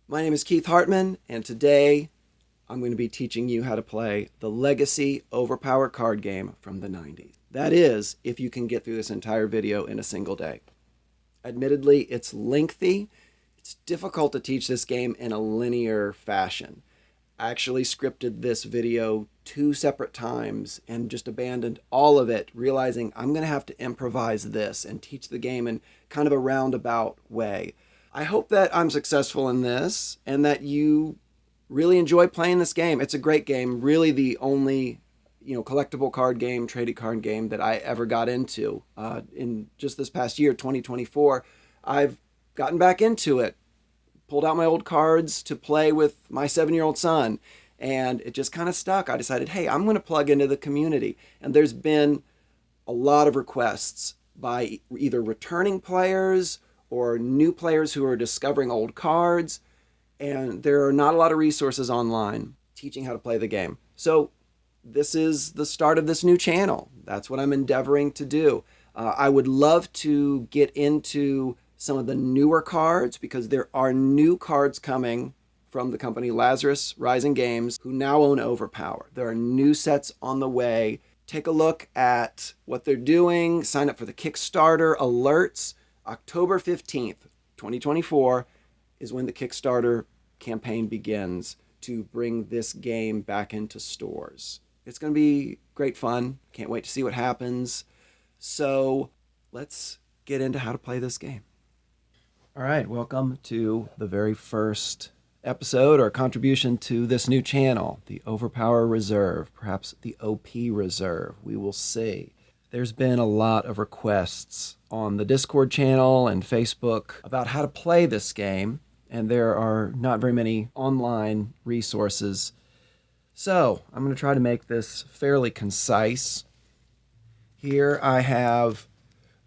My name is Keith Hartman, and today I'm going to be teaching you how to play the legacy OverPower card game from the 90s. That is, if you can get through this entire video in a single day. Admittedly, it's lengthy. It's difficult to teach this game in a linear fashion. I actually scripted this video 2 separate times and just abandoned all of it, realizing I'm going to have to improvise this and teach the game in kind of a roundabout way. I hope that I'm successful in this and that you really enjoy playing this game. It's a great game, really the only collectible card game, traded card game that I ever got into. In just this past year, 2024, I've gotten back into it, pulled out my old cards to play with my 7-year-old son, and it just kind of stuck. I decided, hey, I'm going to plug into the community. And there's been a lot of requests by either returning players or new players who are discovering old cards, and there are not a lot of resources online teaching how to play the game. So this is the start of this new channel. That's what I'm endeavoring to do. I would love to get into some of the newer cards because there are new cards coming from the company Lazarus Rising Games, who now own OverPower. There are new sets on the way. Take a look at what they're doing. Sign up for the Kickstarter alerts. October 15th, 2024 is when the Kickstarter campaign begins to bring this game back into stores. It's going to be great fun. Can't wait to see what happens. So let's get into how to play this game. All right, welcome to the very first episode or contribution to this new channel, the OverPower Reserve, perhaps the OP Reserve. We will see. There's been a lot of requests on the Discord channel and Facebook about how to play this game, and there are not very many online resources. So I'm going to try to make this fairly concise. Here I have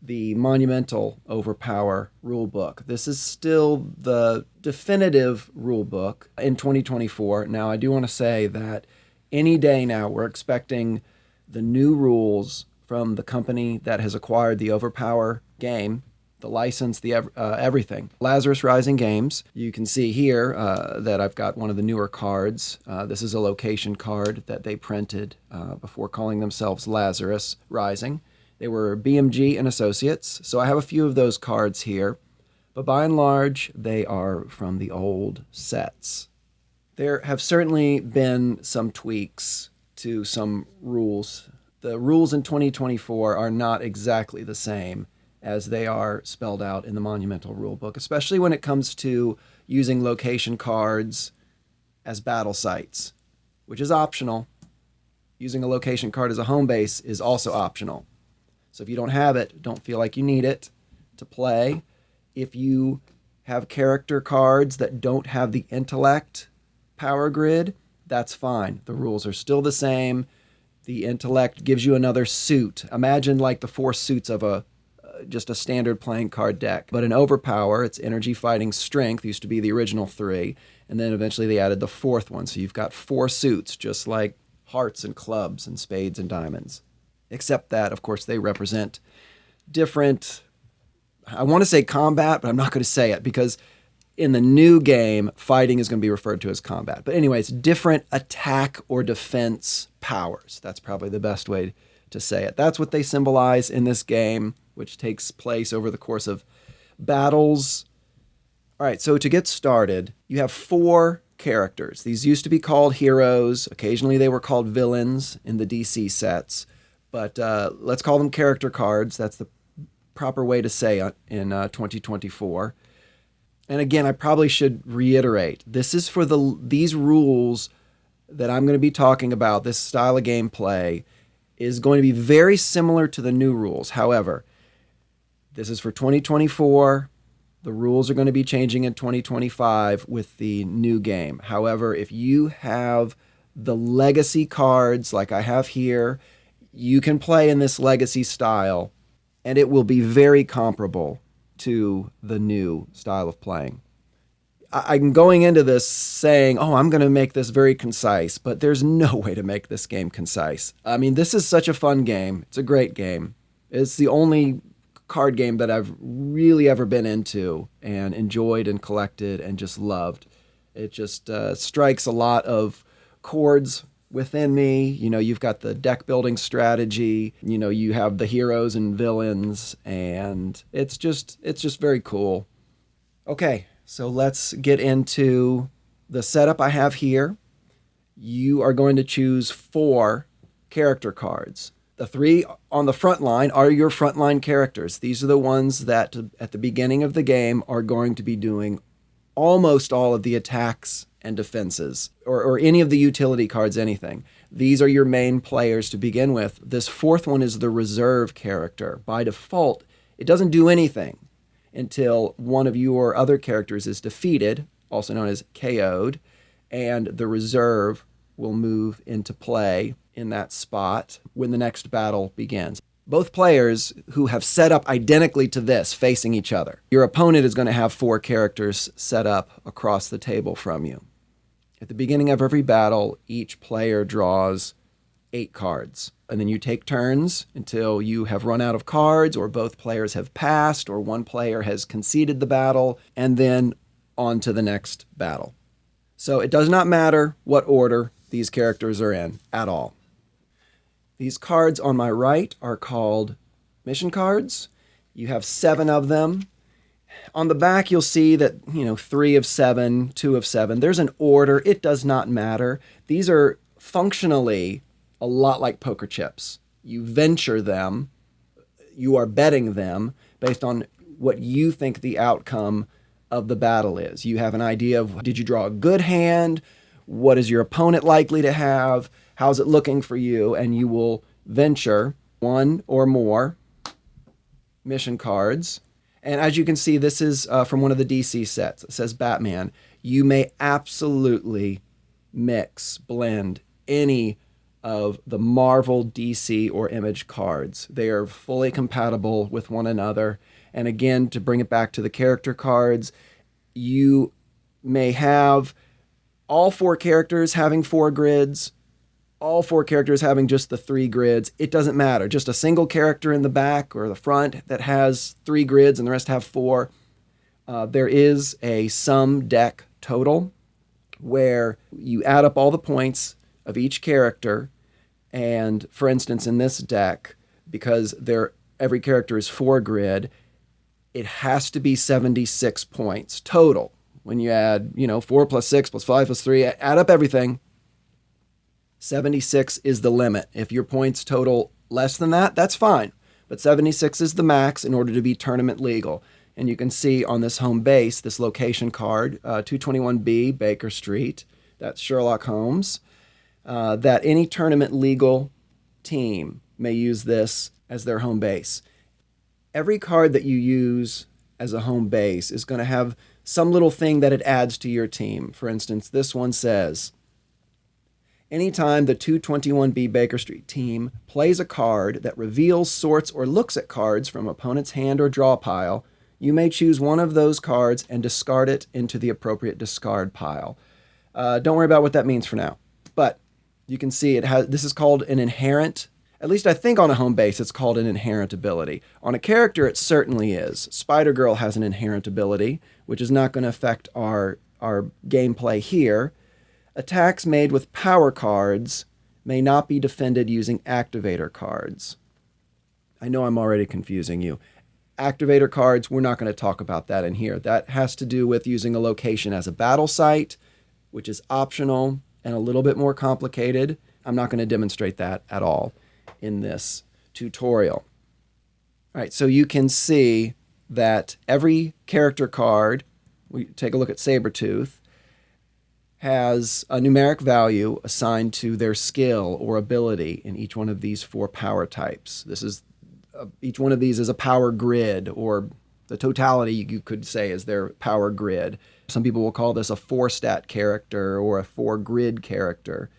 the monumental OverPower rulebook. This is still the definitive rulebook in 2024. Now, I do want to say that any day now we're expecting the new rules from the company that has acquired the OverPower game, the license, the everything. Lazarus Rising Games. You can see here that I've got one of the newer cards. This is a location card that they printed before calling themselves Lazarus Rising. They were BMG and Associates, so I have a few of those cards here. But by and large, they are from the old sets. There have certainly been some tweaks to some rules. The rules in 2024 are not exactly the same as they are spelled out in the Monumental Rulebook, especially when it comes to using location cards as battle sites, which is optional. Using a location card as a home base is also optional. So if you don't have it, don't feel like you need it to play. If you have character cards that don't have the intellect power grid, that's fine. The rules are still the same. The intellect gives you another suit. Imagine like the 4 suits of just a standard playing card deck. But in OverPower, it's energy, fighting, strength. Used to be the original 3. And then eventually they added the 4th one. So you've got 4 suits, just like hearts and clubs and spades and diamonds. Except that, of course, they represent different, I want to say combat, but I'm not going to say it because in the new game, fighting is going to be referred to as combat. But anyways, different attack or defense powers. That's probably the best way to say it. That's what they symbolize in this game, which takes place over the course of battles. All right, so to get started, you have 4 characters. These used to be called heroes. Occasionally they were called villains in the DC sets. But let's call them character cards. That's the proper way to say it in 2024. And again, I probably should reiterate, this is for these rules that I'm going to be talking about, this style of gameplay, is going to be very similar to the new rules. However, this is for 2024. The rules are going to be changing in 2025 with the new game. However, if you have the legacy cards like I have here, you can play in this legacy style, and it will be very comparable to the new style of playing. I'm going into this saying, oh, I'm going to make this very concise, but there's no way to make this game concise. I mean, this is such a fun game. It's a great game. It's the only card game that I've really ever been into and enjoyed and collected and just loved. It just strikes a lot of chords within me. You've got the deck building strategy, you have the heroes and villains, and it's just very cool. Okay, so let's get into the setup I have here. You are going to choose 4 character cards. The 3 on the front line are your frontline characters. These are the ones that at the beginning of the game are going to be doing almost all of the attacks and defenses, or any of the utility cards, anything. These are your main players to begin with. This 4th one is the reserve character. By default, it doesn't do anything until one of your other characters is defeated, also known as KO'd, and the reserve will move into play in that spot when the next battle begins. Both players who have set up identically to this facing each other. Your opponent is going to have 4 characters set up across the table from you. At the beginning of every battle, each player draws 8 cards. And then you take turns until you have run out of cards, or both players have passed, or one player has conceded the battle, and then on to the next battle. So it does not matter what order these characters are in at all. These cards on my right are called mission cards. You have 7 of them. On the back, you'll see that, 3 of 7, 2 of 7. There's an order. It does not matter. These are functionally a lot like poker chips. You venture them. You are betting them based on what you think the outcome of the battle is. You have an idea of, did you draw a good hand? What is your opponent likely to have? How's it looking for you? And you will venture 1 or more mission cards. And as you can see, this is from one of the DC sets. It says Batman. You may absolutely blend any of the Marvel, DC, or Image cards. They are fully compatible with one another. And again, to bring it back to the character cards, you may have all 4 characters having 4 grids, all 4 characters having just the 3 grids. It doesn't matter. Just a single character in the back or the front that has 3 grids and the rest have 4. There is a sum deck total where you add up all the points of each character. And for instance, in this deck, because every character is 4 grid, it has to be 76 points total. When you add, 4 plus 6 plus 5 plus 3, add up everything, 76 is the limit. If your points total less than that, that's fine. But 76 is the max in order to be tournament legal. And you can see on this home base, this location card, 221B Baker Street, that's Sherlock Holmes, that any tournament legal team may use this as their home base. Every card that you use as a home base is going to have some little thing that it adds to your team. For instance, this one says, anytime the 221B Baker Street team plays a card that reveals, sorts, or looks at cards from opponent's hand or draw pile, you may choose one of those cards and discard it into the appropriate discard pile. Don't worry about what that means for now. But you can see this is called an inherent, at least I think on a home base it's called an inherent ability. On a character it certainly is. Spider-Girl has an inherent ability, which is not going to affect our gameplay here. Attacks made with power cards may not be defended using activator cards. I know I'm already confusing you. Activator cards, we're not going to talk about that in here. That has to do with using a location as a battle site, which is optional and a little bit more complicated. I'm not going to demonstrate that at all in this tutorial. All right, so you can see that every character card, we take a look at Sabretooth, has a numeric value assigned to their skill or ability in each one of these 4 power types. Each one of these is a power grid, or the totality you could say is their power grid. Some people will call this a 4-stat character or a 4-grid character,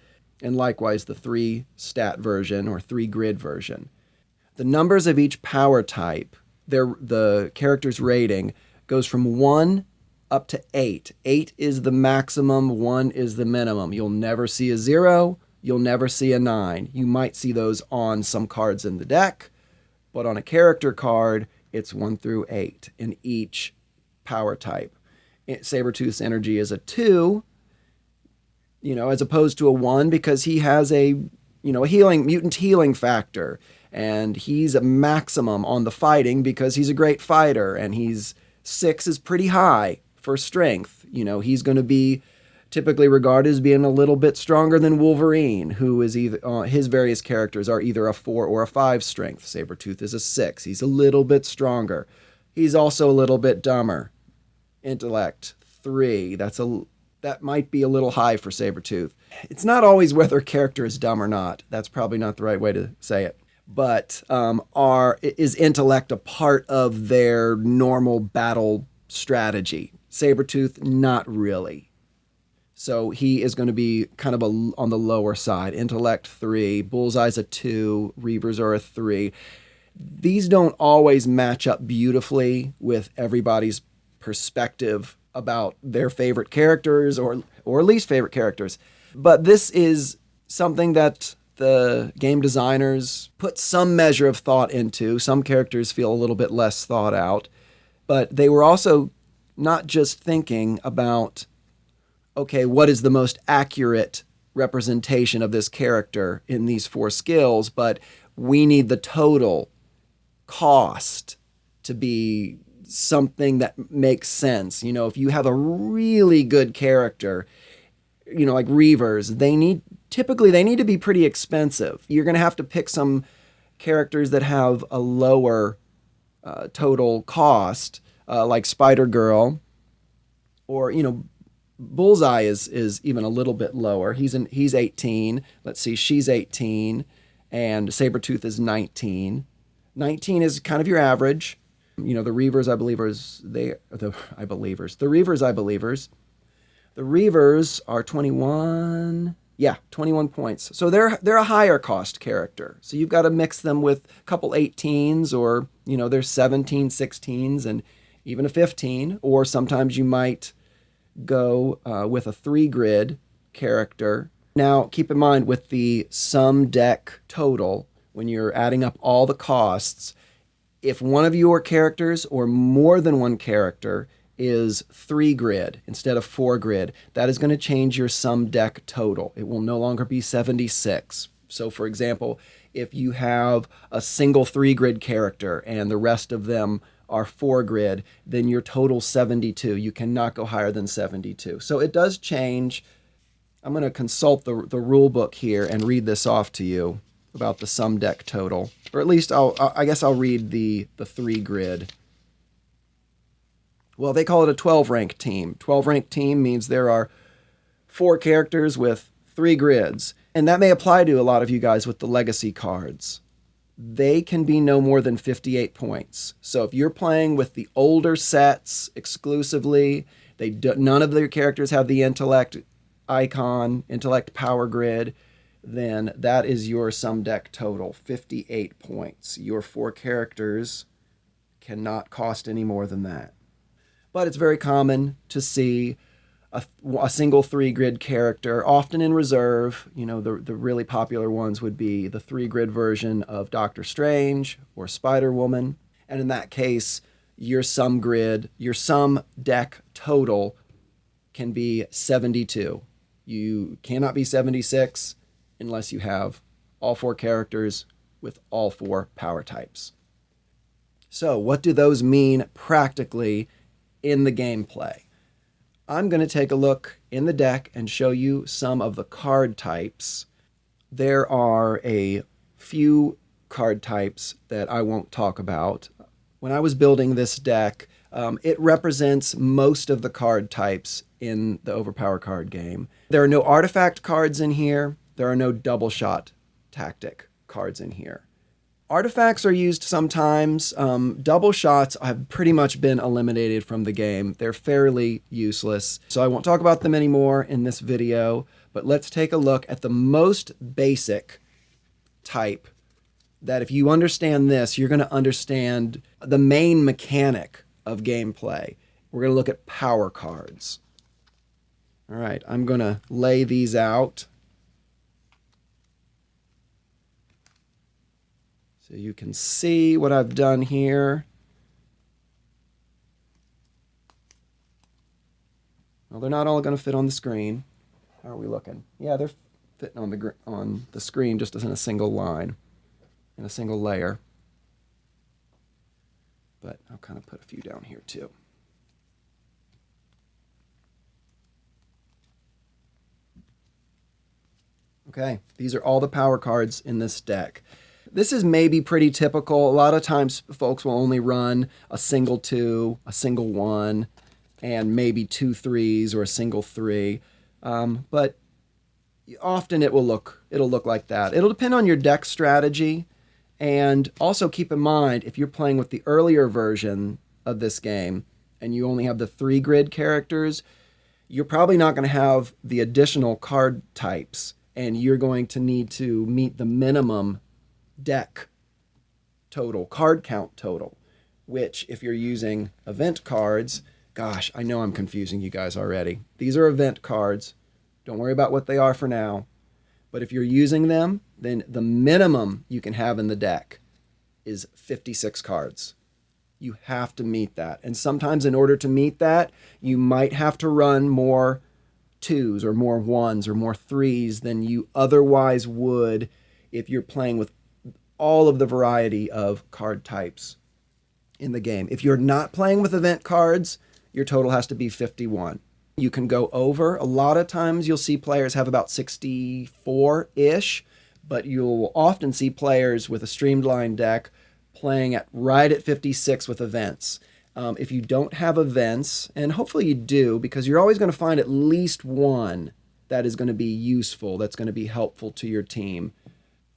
and likewise the 3-stat version or 3-grid version. The numbers of each power type, the character's rating, goes from 1 up to 8. 8 is the maximum, 1 is the minimum. You'll never see a 0, you'll never see a 9. You might see those on some cards in the deck, but on a character card, it's 1 through 8 in each power type. Sabretooth's energy is a 2, as opposed to a 1, because he has a mutant healing factor, and he's a maximum on the fighting because he's a great fighter, and 6 is pretty high for strength. He's going to be typically regarded as being a little bit stronger than Wolverine, who is either his various characters are either a 4 or a 5 strength. Sabretooth is a 6. He's a little bit stronger. He's also a little bit dumber. Intellect 3. That might be a little high for Sabretooth. It's not always whether a character is dumb or not. That's probably not the right way to say it. But is intellect a part of their normal battle strategy? Sabretooth, not really. So he is going to be kind of on the lower side. Intellect 3, Bullseye's a 2, Reavers are a 3. These don't always match up beautifully with everybody's perspective about their favorite characters or least favorite characters. But this is something that the game designers put some measure of thought into. Some characters feel a little bit less thought out. But they were also not just thinking about, okay, what is the most accurate representation of this character in these 4 skills, but we need the total cost to be something that makes sense. If you have a really good character, like Reavers, they need to be pretty expensive. You're going to have to pick some characters that have a lower total cost, like Spider-Girl, or, Bullseye is even a little bit lower. He's 18. Let's see, she's 18, and Sabretooth is 19. 19 is kind of your average. The Reavers, The Reavers are 21. Yeah, 21 points. So they're a higher cost character. So you've got to mix them with a couple 18s, or, there's 17, 16s, and even a 15. Or sometimes you might go with a 3-grid character. Now, keep in mind, with the sum deck total, when you're adding up all the costs, if one of your characters or more than one character is 3-grid instead of 4-grid, that is going to change your sum deck total. It will no longer be 76. So, for example, if you have a single 3-grid character and the rest of them are 4-grid, then your total's 72. You cannot go higher than 72. So it does change. I'm going to consult the rule book here and read this off to you about the sum deck total. Or at least I guess I'll read the 3-grid. Well, they call it a 12-rank team. 12-rank team means there are 4 characters with 3 grids. And that may apply to a lot of you guys with the legacy cards. They can be no more than 58 points. So if you're playing with the older sets exclusively, none of their characters have the intellect icon, intellect power grid, then that is your sum deck total, 58 points. Your 4 characters cannot cost any more than that. But it's very common to see a single 3-grid character, often in reserve. The really popular ones would be the 3-grid version of Doctor Strange or Spider-Woman. And in that case, your sum deck total can be 72. You cannot be 76 unless you have all 4 characters with all 4 power types. So what do those mean practically in the gameplay? I'm going to take a look in the deck and show you some of the card types. There are a few card types that I won't talk about. When I was building this deck, it represents most of the card types in the OverPower Card Game. There are no artifact cards in here. There are no double shot tactic cards in here. Artifacts are used sometimes. Double shots have pretty much been eliminated from the game. They're fairly useless, so I won't talk about them anymore in this video, but let's take a look at the most basic type that if you understand this, you're going to understand the main mechanic of gameplay. We're going to look at power cards. All right, I'm going to lay these out so you can see what I've done here. Well, they're not all going to fit on the screen. How are we looking? Yeah, they're fitting on the screen just as in a single line, in a single layer. But I'll kind of put a few down here too. Okay, these are all the power cards in this deck. This is maybe pretty typical. A lot of times folks will only run a single 2, a single 1, and maybe 2 3s or a single 3. But often it'll look like that. It'll depend on your deck strategy. And also keep in mind, if you're playing with the earlier version of this game and you only have the 3 grid characters, you're probably not going to have the additional card types, and you're going to need to meet the minimum deck total, card count total, which if you're using event cards, gosh, I know I'm confusing you guys already. These are event cards. Don't worry about what they are for now. But if you're using them, then the minimum you can have in the deck is 56 cards. You have to meet that. And sometimes in order to meet that, you might have to run more 2s or more 1s or more 3s than you otherwise would if you're playing with all of the variety of card types in the game. If you're not playing with event cards, your total has to be 51. You can go over. A lot of times you'll see players have about 64-ish, but you'll often see players with a streamlined deck playing right at 56 with events. If you don't have events, and hopefully you do, because you're always going to find at least one that is going to be useful, that's going to be helpful to your team.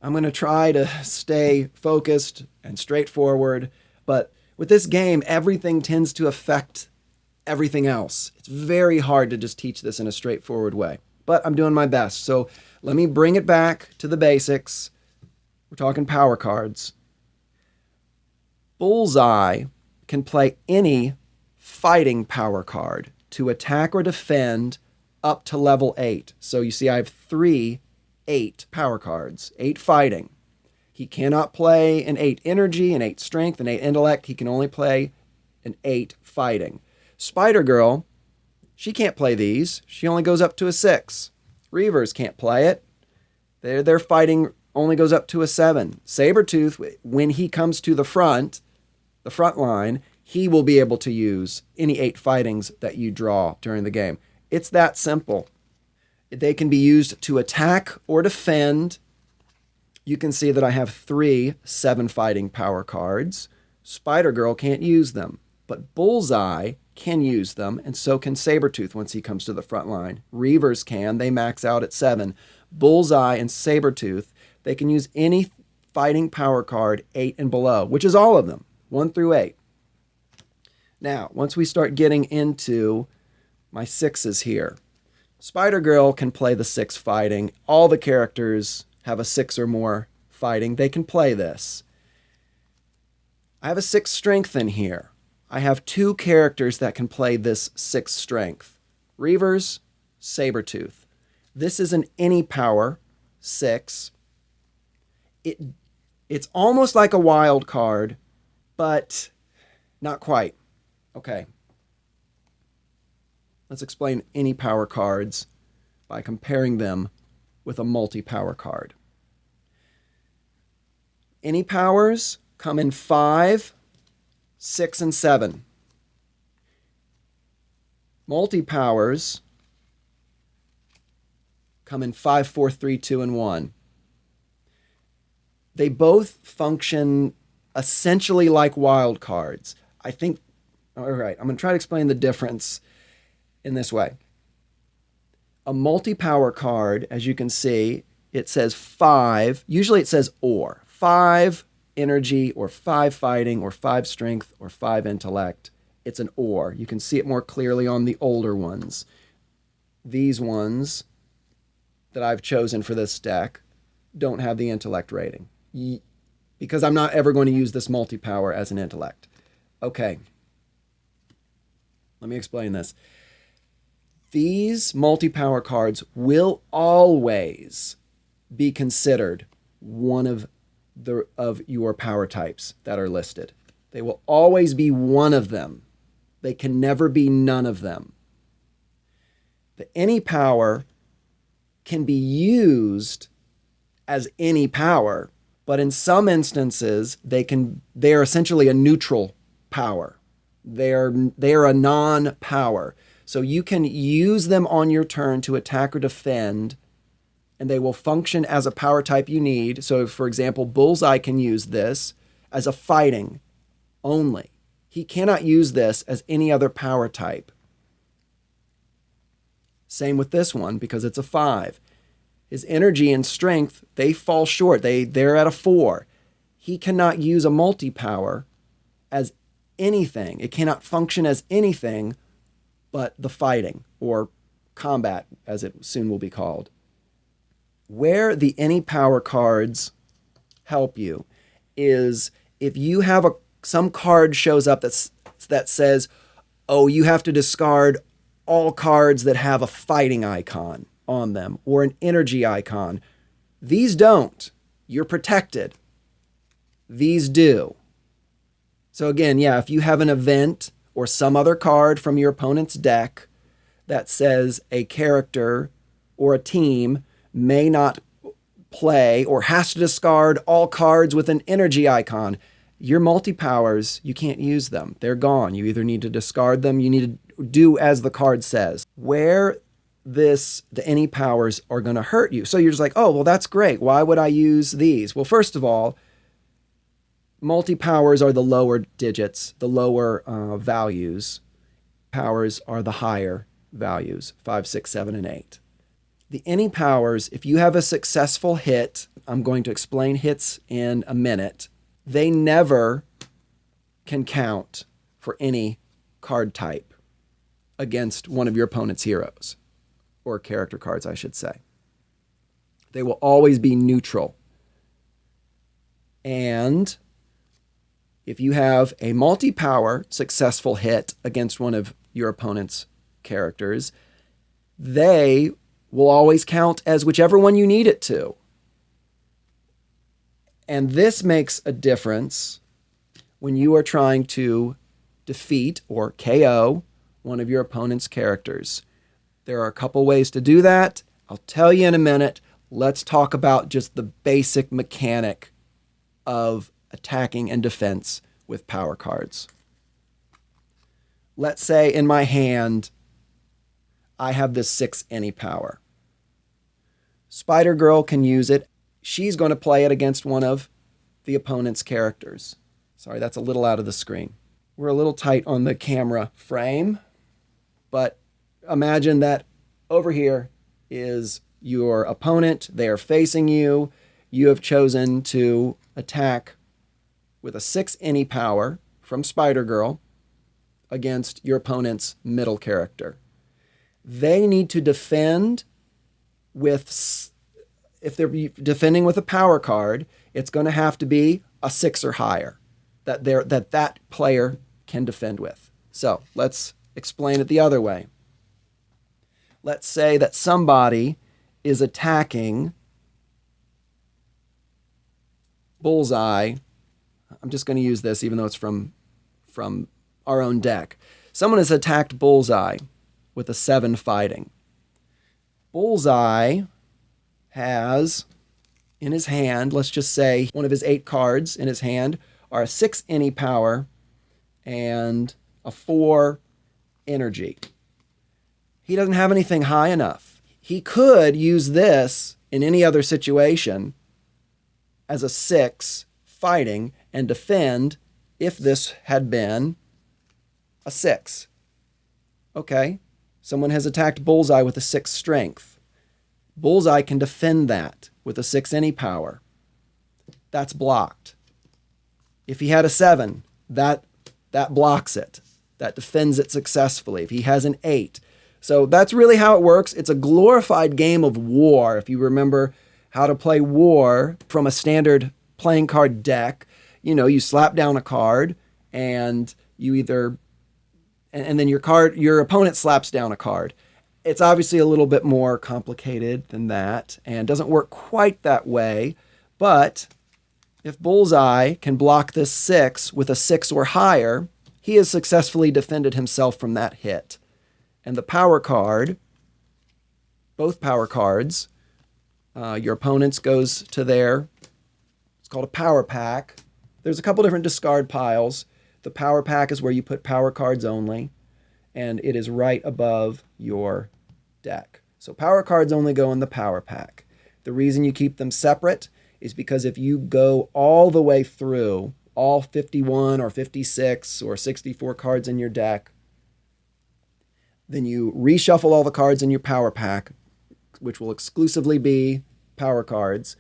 I'm going to try to stay focused and straightforward, but with this game, everything tends to affect everything else. It's very hard to just teach this in a straightforward way, but I'm doing my best. So let me bring it back to the basics. We're talking power cards. Bullseye can play any fighting power card to attack or defend up to level 8. So you see I have 8 power cards, 8 fighting. He cannot play an 8 energy, an 8 strength, an 8 intellect. He can only play an 8 fighting. Spider Girl, she can't play these. She only goes up to a 6. Reavers can't play it. Their fighting only goes up to a 7. Sabretooth, when he comes to the front line, he will be able to use any 8 fightings that you draw during the game. It's that simple. They can be used to attack or defend. You can see that I have 3 7 fighting power cards. Spider-Girl can't use them, but Bullseye can use them, and so can Sabretooth once he comes to the front line. Reavers can. They max out at 7. Bullseye and Sabretooth, they can use any fighting power card 8 and below, which is all of them, 1 through 8. Now, once we start getting into my 6s here, Spider-Girl can play the 6 fighting. All the characters have a 6 or more fighting. They can play this. I have a 6 strength in here. I have 2 characters that can play this 6 strength. Reavers, Sabretooth. This is an any power 6. It's almost like a wild card, but not quite. Okay. Let's explain any power cards by comparing them with a multi-power card. Any powers come in 5, 6, and 7. Multi-powers come in 5, 4, 3, 2, and 1. They both function essentially like wild cards. I think, all right, I'm going to try to explain the difference in this way. A multi-power card, as you can see, it says 5, usually it says or. 5 energy or 5 fighting or 5 strength or 5 intellect. It's an or. You can see it more clearly on the older ones. These ones that I've chosen for this deck don't have the intellect rating because I'm not ever going to use this multi-power as an intellect. Okay. Let me explain this. These multi-power cards will always be considered one of your power types that are listed. They will always be one of them. They can never be none of them. The any power can be used as any power, but in some instances they are essentially a neutral power. They are a non-power. So you can use them on your turn to attack or defend, and they will function as a power type you need. So for example, Bullseye can use this as a fighting only. He cannot use this as any other power type. Same with this one because it's a 5. His energy and strength, they fall short. They're at a 4. He cannot use a multi-power as anything. It cannot function as anything but the fighting, or combat as it soon will be called. Where the any power cards help you is if you have some card shows up that says, oh, you have to discard all cards that have a fighting icon on them or an energy icon. These don't. You're protected. These do. So again, yeah, if you have an event or some other card from your opponent's deck that says a character or a team may not play or has to discard all cards with an energy icon, your multi-powers, you can't use them. They're gone. You either need to discard them, you need to do as the card says. Where the any powers are going to hurt you. So you're just like, oh, well, that's great. Why would I use these? Well, first of all, multi-powers are the lower digits, the lower values. Powers are the higher values, 5, 6, 7, and 8. The any powers, if you have a successful hit, I'm going to explain hits in a minute, they never can count for any card type against one of your opponent's heroes, or character cards, I should say. They will always be neutral. And if you have a multi-power successful hit against one of your opponent's characters, they will always count as whichever one you need it to. And this makes a difference when you are trying to defeat or KO one of your opponent's characters. There are a couple ways to do that. I'll tell you in a minute. Let's talk about just the basic mechanic of attacking and defense with power cards. Let's say in my hand, I have this 6 any power. Spider Girl can use it. She's going to play it against one of the opponent's characters. Sorry, that's a little out of the screen. We're a little tight on the camera frame, but imagine that over here is your opponent. They are facing you. You have chosen to attack with a 6 any power from Spider Girl against your opponent's middle character. They need to defend with, if they're defending with a power card, it's going to have to be a 6 or higher that player can defend with. So let's explain it the other way. Let's say that somebody is attacking Bullseye. I'm just going to use this even though it's from our own deck. Someone has attacked Bullseye with a 7 fighting. Bullseye has in his hand, let's just say one of his 8 cards in his hand are a 6 any power and a 4 energy. He doesn't have anything high enough. He could use this in any other situation as a 6 fighting and defend if this had been a 6. Okay, someone has attacked Bullseye with a 6 strength. Bullseye can defend that with a 6 any power. That's blocked. If he had a 7, that blocks it. That defends it successfully. If he has an 8. So that's really how it works. It's a glorified game of war. If you remember how to play war from a standard playing card deck, you slap down a card and you either, and then your opponent slaps down a card. It's obviously a little bit more complicated than that and doesn't work quite that way. But if Bullseye can block this 6 with a 6 or higher, he has successfully defended himself from that hit. And the power card both power cards. Your opponent's goes to there. It's called a power pack. There's a couple different discard piles. The power pack is where you put power cards only, and it is right above your deck. So power cards only go in the power pack. The reason you keep them separate is because if you go all the way through all 51 or 56 or 64 cards in your deck, then you reshuffle all the cards in your power pack, which will exclusively be power cards,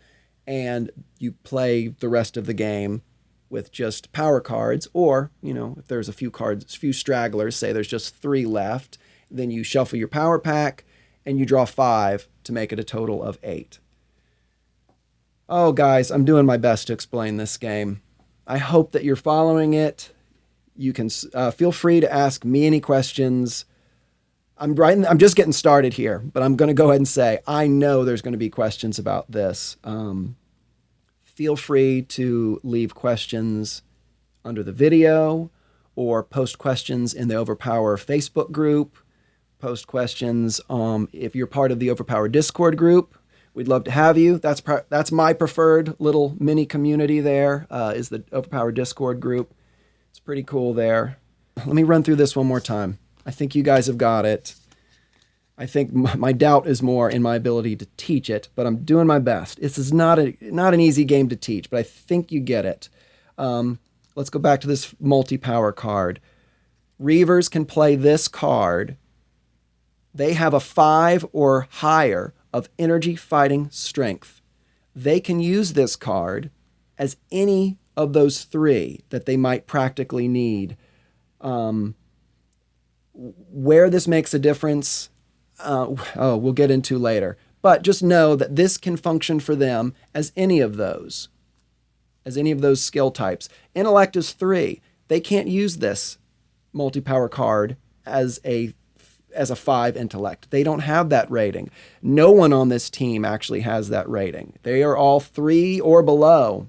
and you play the rest of the game with just power cards. Or, if there's a few stragglers, say there's just 3 left, then you shuffle your power pack and you draw 5 to make it a total of 8. Oh, guys, I'm doing my best to explain this game. I hope that you're following it. You can feel free to ask me any questions. I'm just getting started here, but I'm going to go ahead and say I know there's going to be questions about this. Feel free to leave questions under the video or post questions in the OverPower Facebook group. Post questions if you're part of the OverPower Discord group. We'd love to have you. That's my preferred little mini community there, is the OverPower Discord group. It's pretty cool there. Let me run through this one more time. I think you guys have got it. I think my doubt is more in my ability to teach it, but I'm doing my best. This is not an easy game to teach, but I think you get it. Let's go back to this multi-power card. Reavers can play this card. They have a 5 or higher of energy fighting strength. They can use this card as any of those 3 that they might practically need. Where this makes a difference, we'll get into later. But just know that this can function for them as any of those skill types. Intellect is 3. They can't use this multi-power card as a 5 intellect. They don't have that rating. No one on this team actually has that rating. They are all 3 or below,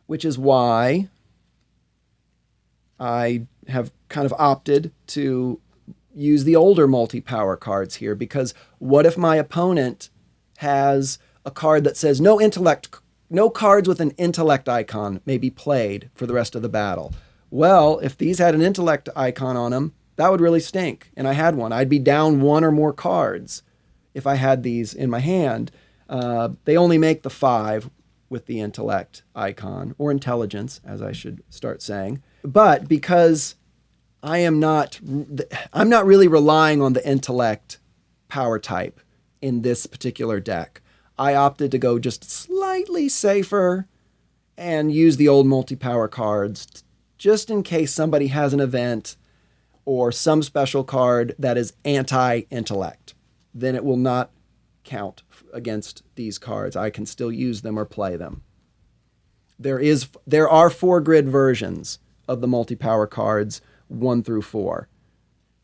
which is why I have kind of opted to use the older multi-power cards here, because what if my opponent has a card that says no cards with an intellect icon may be played for the rest of the battle? Well, if these had an intellect icon on them, that would really stink. And I had one. I'd be down 1 or more cards if I had these in my hand. They only make the 5 with the intellect icon, or intelligence, as I should start saying. But because I'm not really relying on the intellect power type in this particular deck, I opted to go just slightly safer and use the old multi-power cards just in case somebody has an event or some special card that is anti-intellect. Then it will not count against these cards. I can still use them or play them. There are 4-grid versions of the multi-power cards 1 through 4.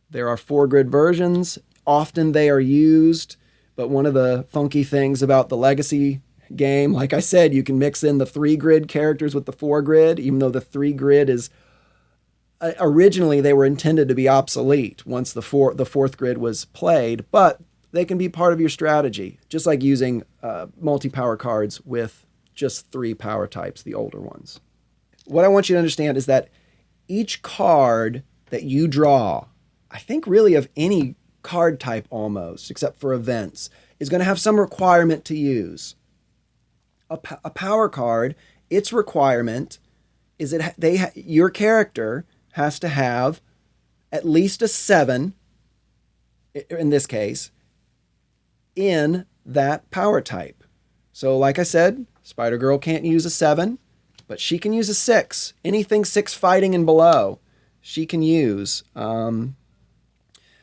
There are 4-grid versions. Often they are used, but one of the funky things about the Legacy game, like I said, you can mix in the 3-grid characters with the 4-grid, even though the 3-grid is originally they were intended to be obsolete once the 4th grid was played, but they can be part of your strategy, just like using multi-power cards with just 3 power types, the older ones. What I want you to understand is that each card that you draw, I think really of any card type almost, except for events, is going to have some requirement to use. A power card, its requirement is your character has to have at least a 7, in this case, in that power type. So like I said, Spider-Girl can't use a 7, but she can use a 6. Anything 6 fighting and below, she can use.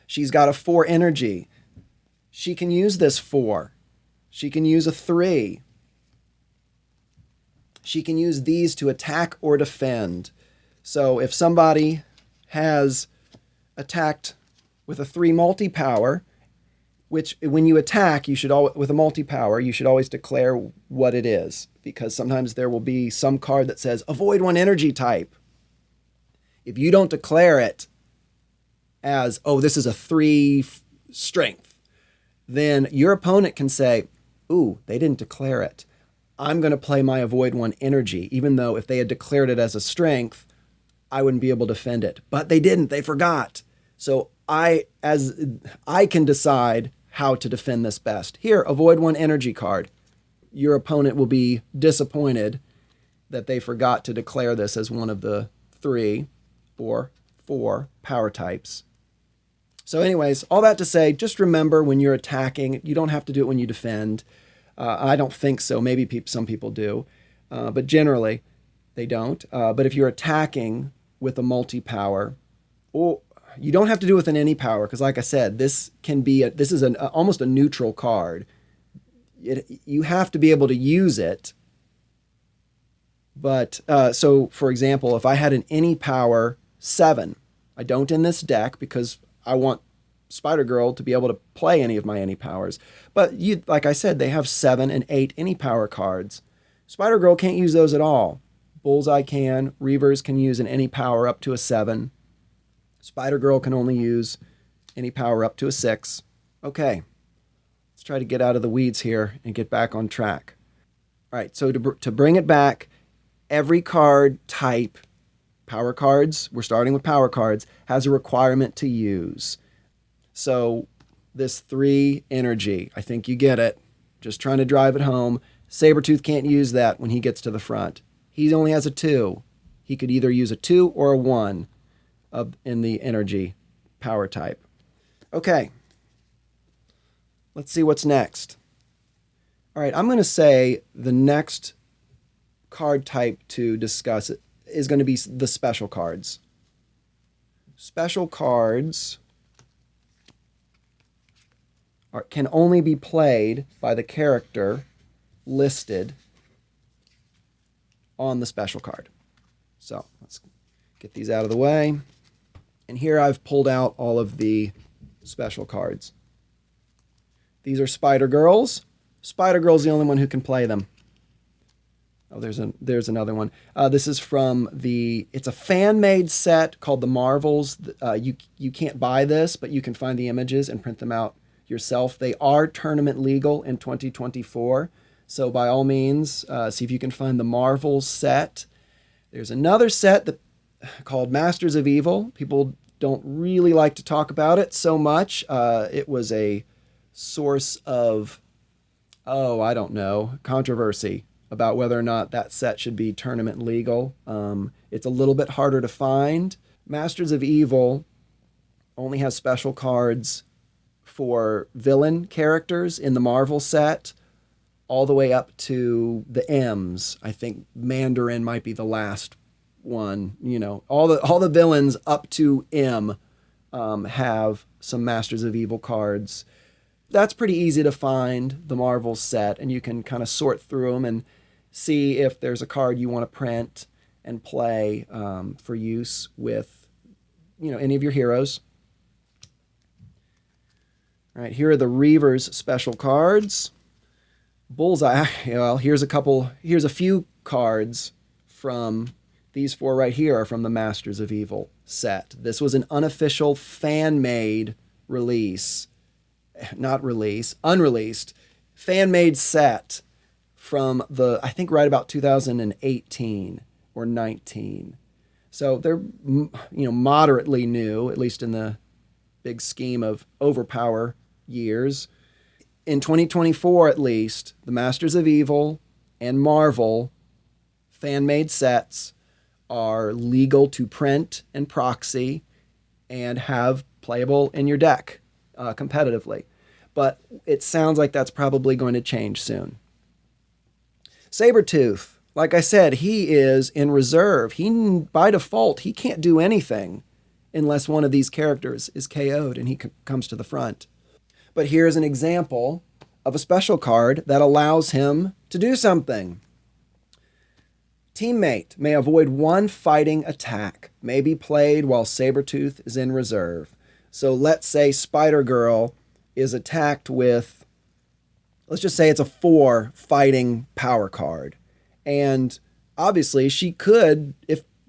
She's got a 4 energy. She can use this 4. She can use a 3. She can use these to attack or defend. So if somebody has attacked with a 3 multi-power, which when you attack, with a multi-power, you should always declare what it is, because sometimes there will be some card that says avoid 1 energy type. If you don't declare it as, oh, this is a 3 strength, then your opponent can say, ooh, they didn't declare it. I'm going to play my avoid one energy, even though if they had declared it as a strength, I wouldn't be able to defend it. But they didn't, they forgot. So I can decide how to defend this best. Here, avoid one energy card. Your opponent will be disappointed that they forgot to declare this as one of the 3 or 4 power types. So anyways, all that to say, just remember when you're attacking, you don't have to do it when you defend. I don't think so. Maybe some people do. But generally, they don't. But if you're attacking with a multi-power, or you don't have to do it with an any power, because like I said, this is almost a neutral card. You have to be able to use it. But so, for example, if I had an any power 7, I don't in this deck because I want Spider-Girl to be able to play any of my any powers. But like I said, they have 7 and 8 any power cards. Spider-Girl can't use those at all. Bullseye can. Reavers can use an any power up to a 7. Spider-Girl can only use any power up to a 6. Okay, let's try to get out of the weeds here and get back on track. All right, so to bring it back, every card type, power cards, we're starting with power cards, has a requirement to use. So this 3 energy, I think you get it. Just trying to drive it home. Sabretooth can't use that when he gets to the front. He only has a 2. He could either use a 2 or a 1 in the energy power type. Okay, let's see what's next. All right, I'm going to say the next card type to discuss is going to be the special cards. Special cards can only be played by the character listed on the special card. So let's get these out of the way. And here I've pulled out all of the special cards. These are Spider-Girls. Spider-Girl's the only one who can play them. Oh, there's another one. This is from it's a fan-made set called the Marvels. You can't buy this, but you can find the images and print them out yourself. They are tournament legal in 2024. So by all means, see if you can find the Marvels set. There's another set called Masters of Evil. People don't really like to talk about it so much. It was a source of, I don't know, controversy about whether or not that set should be tournament legal. It's a little bit harder to find. Masters of Evil only has special cards for villain characters in the Marvel set, all the way up to the M's. I think Mandarin might be the last one. You know, all the villains up to M have some Masters of Evil cards. That's pretty easy to find, the Marvel set, and you can kind of sort through them and see if there's a card you want to print and play for use with, any of your heroes. All right, here are the Reavers special cards. Bullseye, well, here's a few cards from these 4 right here are from the Masters of Evil set. This was an unofficial fan-made release. Unreleased, fan-made set from I think right about 2018 or 19. So they're, moderately new, at least in the big scheme of OverPower years. In 2024, at least, the Masters of Evil and Marvel fan-made sets are legal to print and proxy and have playable in your deck competitively. But it sounds like that's probably going to change soon. Sabretooth, like I said, he is in reserve. By default, he can't do anything unless one of these characters is KO'd and he comes to the front. But here's an example of a special card that allows him to do something. Teammate may avoid one fighting attack, may be played while Sabretooth is in reserve. So let's say Spider-Girl is attacked with, let's just say it's a 4 fighting power card. And obviously she could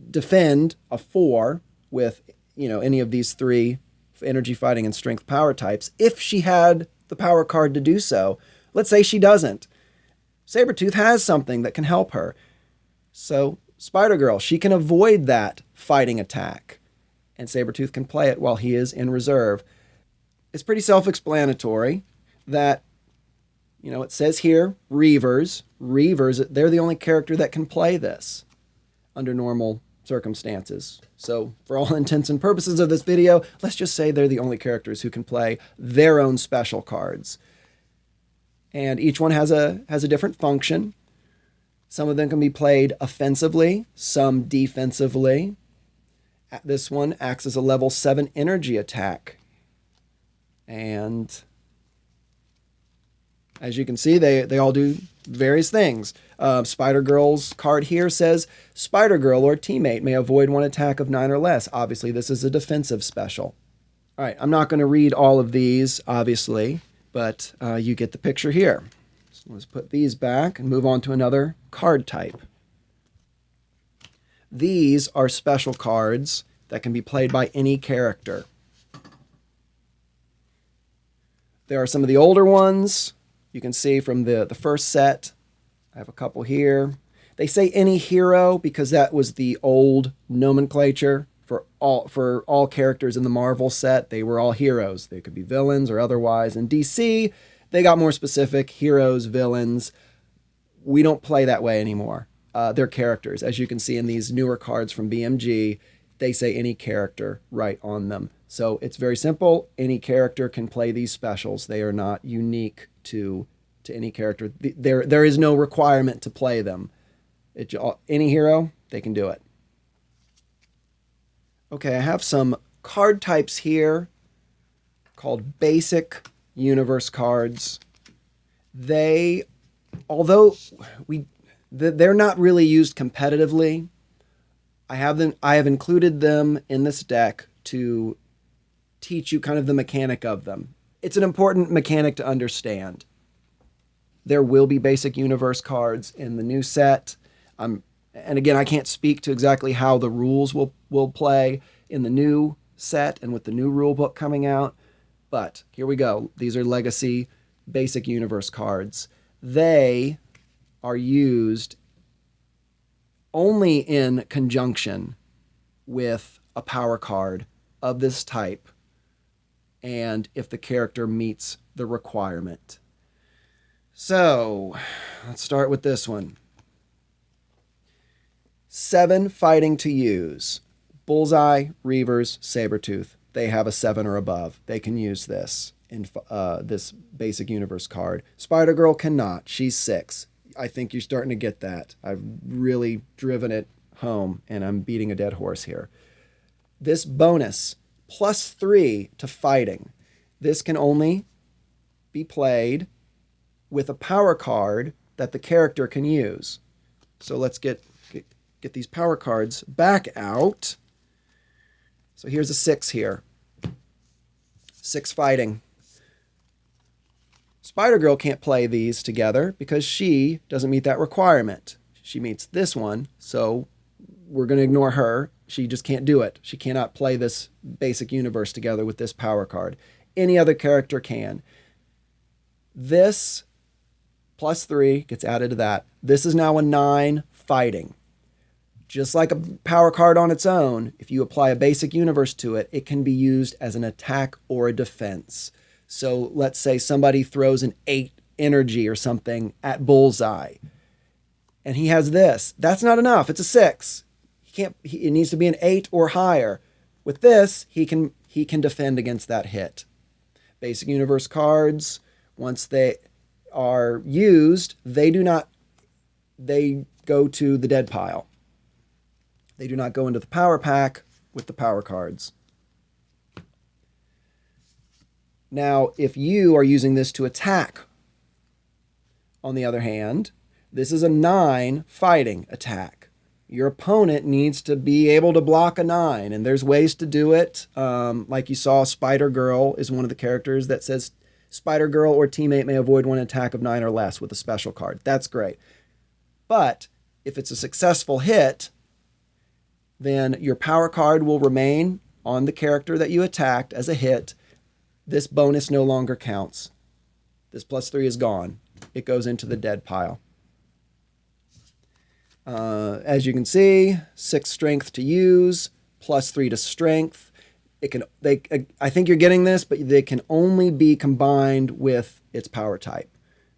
defend a 4 with any of these 3 energy, fighting, and strength power types if she had the power card to do so. Let's say she doesn't. Sabretooth has something that can help her. So Spider-Girl, she can avoid that fighting attack, and Sabretooth can play it while he is in reserve. It's pretty self-explanatory that, it says here, Reavers, they're the only character that can play this under normal circumstances. So for all intents and purposes of this video, let's just say they're the only characters who can play their own special cards. And each one has a different function. Some of them can be played offensively, some defensively. This one acts as a level 7 energy attack. And as you can see, they all do various things. Spider-Girl's card here says, Spider-Girl or teammate may avoid one attack of 9 or less. Obviously, this is a defensive special. All right, I'm not going to read all of these, obviously, but you get the picture here. So let's put these back and move on to another card type. These are special cards that can be played by any character. There are some of the older ones. You can see from the first set. I have a couple here. They say any hero because that was the old nomenclature for all characters in the Marvel set. They were all heroes. They could be villains or otherwise. In DC, they got more specific. Heroes, villains. We don't play that way anymore. They're characters. As you can see in these newer cards from BMG, they say any character right on them. So it's very simple. Any character can play these specials. They are not unique to any character. There is no requirement to play them. Any hero, they can do it. Okay, I have some card types here called basic universe cards. Although they're not really used competitively, I have included them in this deck to teach you kind of the mechanic of them. It's an important mechanic to understand. There will be basic universe cards in the new set. And again, I can't speak to exactly how the rules will play in the new set and with the new rule book coming out. But here we go. These are legacy basic universe cards. They are used only in conjunction with a power card of this type, and if the character meets the requirement. So, let's start with this one. 7 fighting to use. Bullseye, Reavers, Sabretooth. They have a 7 or above. They can use this in this basic universe card. Spider-Girl cannot. She's 6. I think you're starting to get that. I've really driven it home, and I'm beating a dead horse here. This bonus, +3 to fighting. This can only be played with a power card that the character can use. So let's get these power cards back out. So here's a 6 here. 6 fighting. Spider-Girl can't play these together because she doesn't meet that requirement. She meets this one, so we're going to ignore her. She just can't do it. She cannot play this basic universe together with this power card. Any other character can. This +3 gets added to that. This is now a 9 fighting. Just like a power card on its own, if you apply a basic universe to it, it can be used as an attack or a defense. So let's say somebody throws an 8 energy or something at Bullseye, and he has this. That's not enough. It's a 6. It needs to be an 8 or higher. With this, he can defend against that hit. Basic universe cards, once they are used, they go to the dead pile. They do not go into the power pack with the power cards. Now, if you are using this to attack, on the other hand, this is a 9 fighting attack. Your opponent needs to be able to block a 9, and there's ways to do it. Like you saw, Spider-Girl is one of the characters that says Spider-Girl or teammate may avoid one attack of 9 or less with a special card. That's great. But if it's a successful hit, then your power card will remain on the character that you attacked as a hit. This bonus no longer counts. This +3 is gone. It goes into the dead pile. As you can see, 6 strength to use, +3 to strength. I think you're getting this, but they can only be combined with its power type.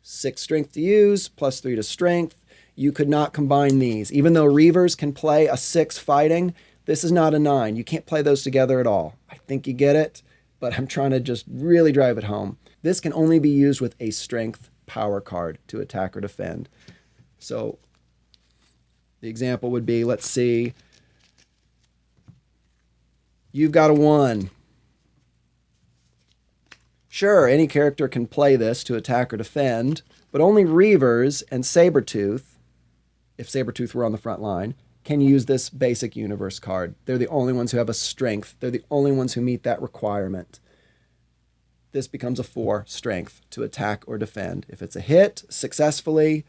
6 strength to use, +3 to strength. You could not combine these. Even though Reavers can play a 6 fighting, this is not a 9. You can't play those together at all. I think you get it, but I'm trying to just really drive it home. This can only be used with a strength power card to attack or defend. So the example would be, let's see, you've got a 1. Sure, any character can play this to attack or defend, but only Reavers and Sabretooth, if Sabretooth were on the front line, can use this basic universe card. They're the only ones who have a strength. They're the only ones who meet that requirement. This becomes a 4 strength to attack or defend. If it's a hit successfully,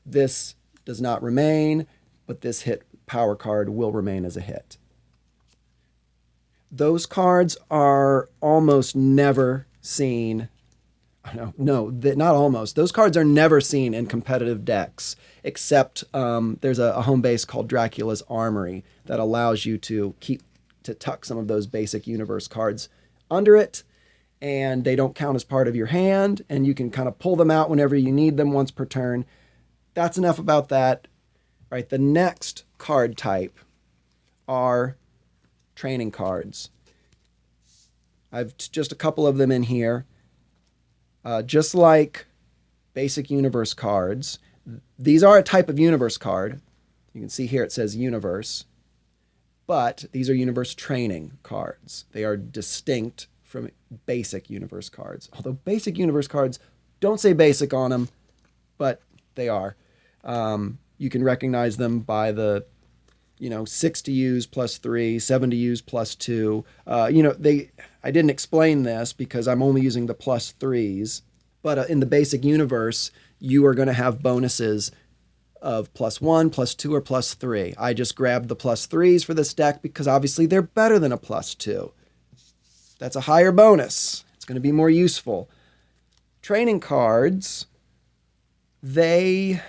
this does not remain, but this hit power card will remain as a hit. Those cards are almost never seen. No, not almost. Those cards are never seen in competitive decks, except there's a home base called Dracula's Armory that allows you to tuck some of those basic universe cards under it, and they don't count as part of your hand, and you can kind of pull them out whenever you need them once per turn. That's enough about that. All right, the next card type are training cards. I've just a couple of them in here. Just like basic universe cards, these are a type of universe card. You can see here it says universe, but these are universe training cards. They are distinct from basic universe cards. Although basic universe cards don't say basic on them, but they are. You can recognize them by the 6 to use +3, 7 to use +2. I didn't explain this because I'm only using the +3s, but in the basic universe, you are going to have bonuses of +1, +2, or +3. I just grabbed the +3s for this deck because obviously they're better than a +2. That's a higher bonus. It's going to be more useful. Training cards, they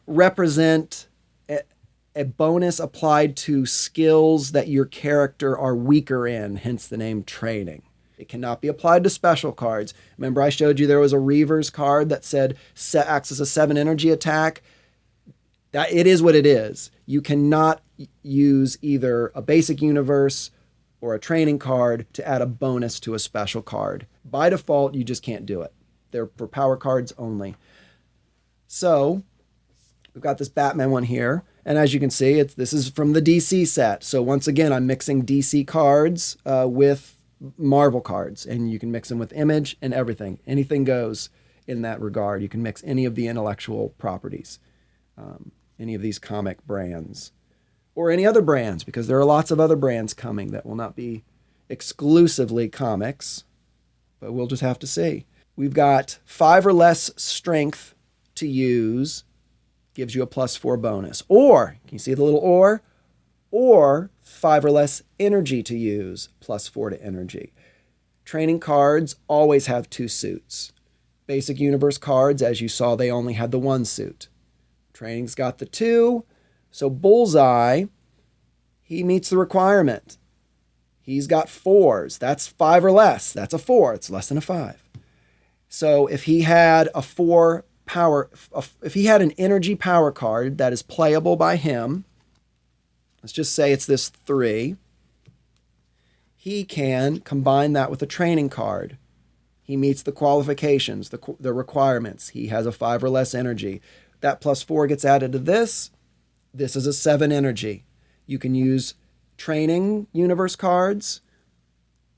represent a bonus applied to skills that your character are weaker in, hence the name training. It cannot be applied to special cards. Remember I showed you there was a Reavers card that said acts as a 7 energy attack? That it is what it is. You cannot use either a basic universe or a training card to add a bonus to a special card. By default, you just can't do it. They're for power cards only. So we've got this Batman one here. And as you can see, this is from the DC set. So once again, I'm mixing DC cards with Marvel cards. And you can mix them with Image and everything. Anything goes in that regard. You can mix any of the intellectual properties, any of these comic brands, or any other brands, because there are lots of other brands coming that will not be exclusively comics, but we'll just have to see. We've got 5 or less strength to use, gives you a +4 bonus. Or, can you see the little or 5 or less energy to use, +4 to energy. Training cards always have 2 suits. Basic universe cards, as you saw, they only had the 1 suit. Training's got the 2. So Bullseye, he meets the requirement. He's got 4s. That's 5 or less. That's a 4. It's less than a 5. So if he had a 4 power, if he had an energy power card that is playable by him, let's just say it's this 3, he can combine that with a training card. He meets the qualifications, the requirements. He has a 5 or less energy. That +4 gets added to this. This is a 7 energy. You can use training universe cards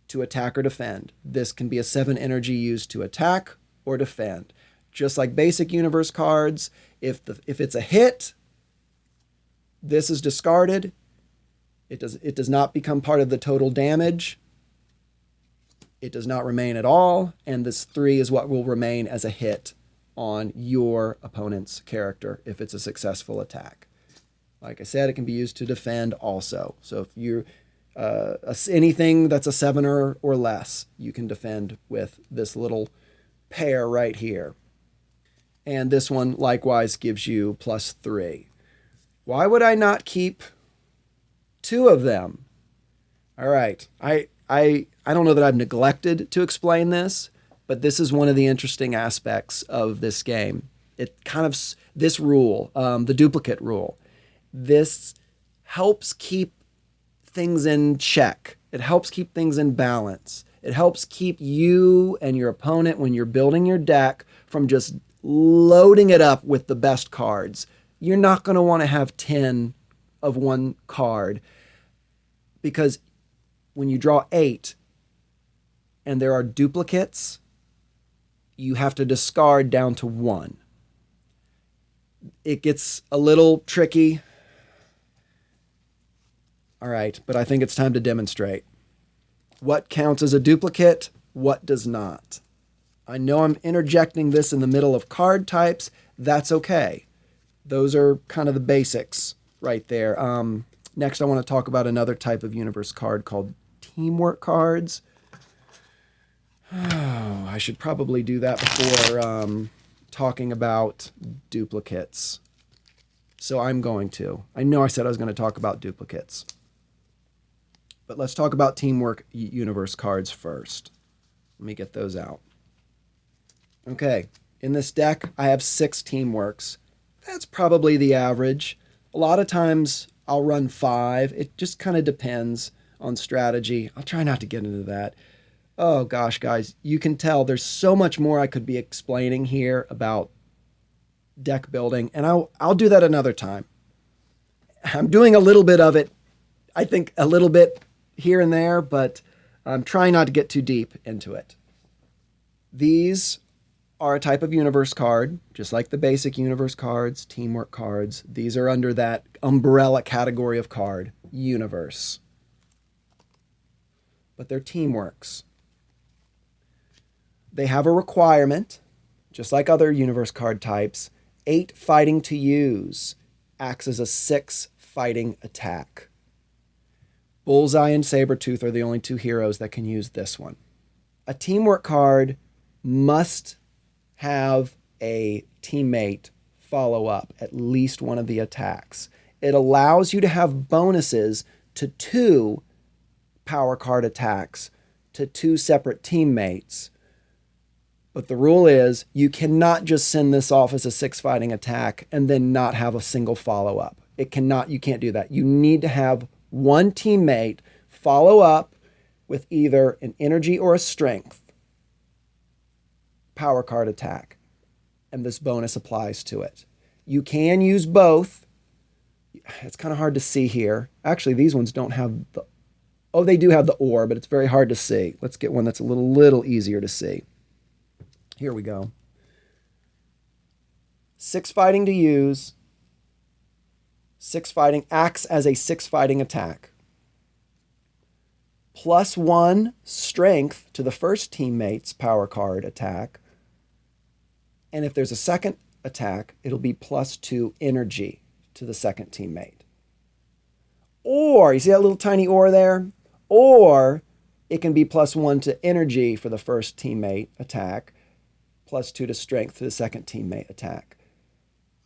to attack or defend. This can be a 7 energy used to attack or defend. Just like basic universe cards, if it's a hit, this is discarded. It does not become part of the total damage. It does not remain at all, and this 3 is what will remain as a hit on your opponent's character if it's a successful attack. Like I said, it can be used to defend also. So if you're anything that's a 7 or less, you can defend with this little pair right here. And this one likewise gives you +3. Why would I not keep 2 of them? All right. I don't know that I've neglected to explain this, but this is one of the interesting aspects of this game. It kind of, this rule, the duplicate rule, this helps keep things in check. It helps keep things in balance. It helps keep you and your opponent, when you're building your deck, from just loading it up with the best cards. You're not going to want to have 10 of one card, because when you draw 8 and there are duplicates, you have to discard down to 1. It gets a little tricky. All right, but I think it's time to demonstrate. What counts as a duplicate? What does not? I know I'm interjecting this in the middle of card types. That's okay. Those are kind of the basics right there. Next, I want to talk about another type of universe card called teamwork cards. Oh, I should probably do that before talking about duplicates. So I'm going to. I know I said I was going to talk about duplicates. But let's talk about teamwork universe cards first. Let me get those out. Okay, in this deck, I have 6 teamworks. That's probably the average. A lot of times I'll run 5. It just kind of depends on strategy. I'll try not to get into that. Oh gosh, guys, you can tell there's so much more I could be explaining here about deck building, and I'll do that another time. I'm doing a little bit of it, I think a little bit here and there, but I'm trying not to get too deep into it. These are a type of universe card, just like the basic universe cards, teamwork cards. These are under that umbrella category of card, universe. But they're teamworks. They have a requirement, just like other universe card types. 8 fighting to use acts as a 6 fighting attack. Bullseye and Sabretooth are the only 2 heroes that can use this one. A teamwork card must have a teammate follow up at least one of the attacks. It allows you to have bonuses to 2 power card attacks to 2 separate teammates. But the rule is you cannot just send this off as a 6 fighting attack and then not have a single follow-up. You can't do that. You need to have one teammate follow up with either an energy or a strength power card attack, and this bonus applies to it. You can use both. It's kind of hard to see here. Actually, these ones don't have the... Oh, they do have the or, but it's very hard to see. Let's get one that's a little easier to see. Here we go. 6 fighting to use. 6 fighting acts as a 6 fighting attack. +1 strength to the first teammate's power card attack. And if there's a second attack, it'll be +2 energy to the second teammate. Or, you see that little tiny or there? Or it can be +1 to energy for the first teammate attack, +2 to strength to the second teammate attack.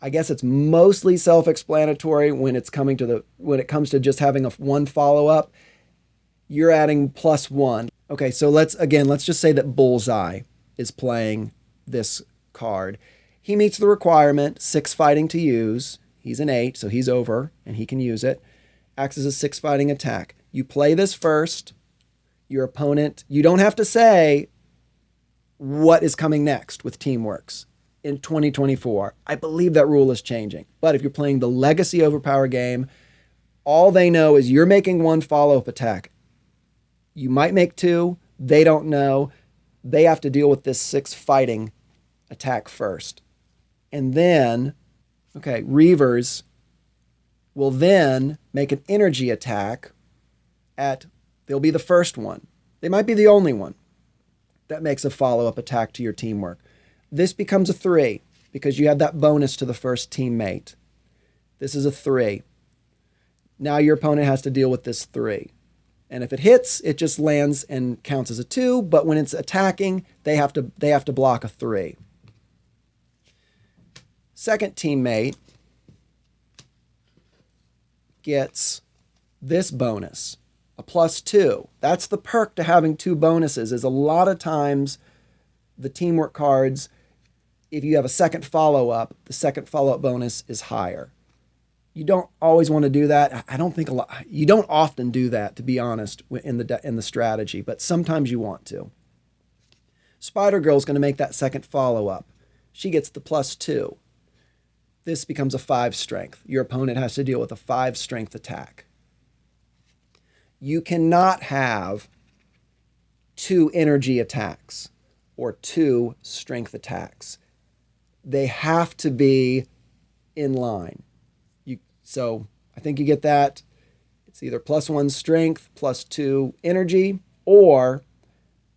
I guess it's mostly self-explanatory when it comes to just having one follow-up. You're adding +1. Okay, so let's just say that Bullseye is playing this card. He meets the requirement, 6 fighting to use. He's an 8, so he's over, and he can use it. Acts as a 6 fighting attack. You play this first. Your opponent, you don't have to say what is coming next with Teamworks in 2024. I believe that rule is changing. But if you're playing the Legacy OverPower game, all they know is you're making one follow-up attack. You might make 2. They don't know. They have to deal with this 6 fighting attack first. And then, Reavers will then make an energy attack they'll be the first one. They might be the only one that makes a follow-up attack to your teamwork. This becomes a 3 because you have that bonus to the first teammate. This is a 3. Now your opponent has to deal with this 3. And if it hits, it just lands and counts as a 2, but when it's attacking, they have to block a 3. Second teammate gets this bonus, a +2. That's the perk to having two bonuses, is a lot of times the teamwork cards, if you have a second follow-up, the second follow-up bonus is higher. You don't always want to do that. I don't think you don't often do that, to be honest, in the strategy, but sometimes you want to. Spider Girl's going to make that second follow-up. She gets the +2. This becomes a 5 strength. Your opponent has to deal with a 5 strength attack. You cannot have 2 energy attacks or 2 strength attacks. They have to be in line. So I think you get that. It's either +1 strength, +2 energy, or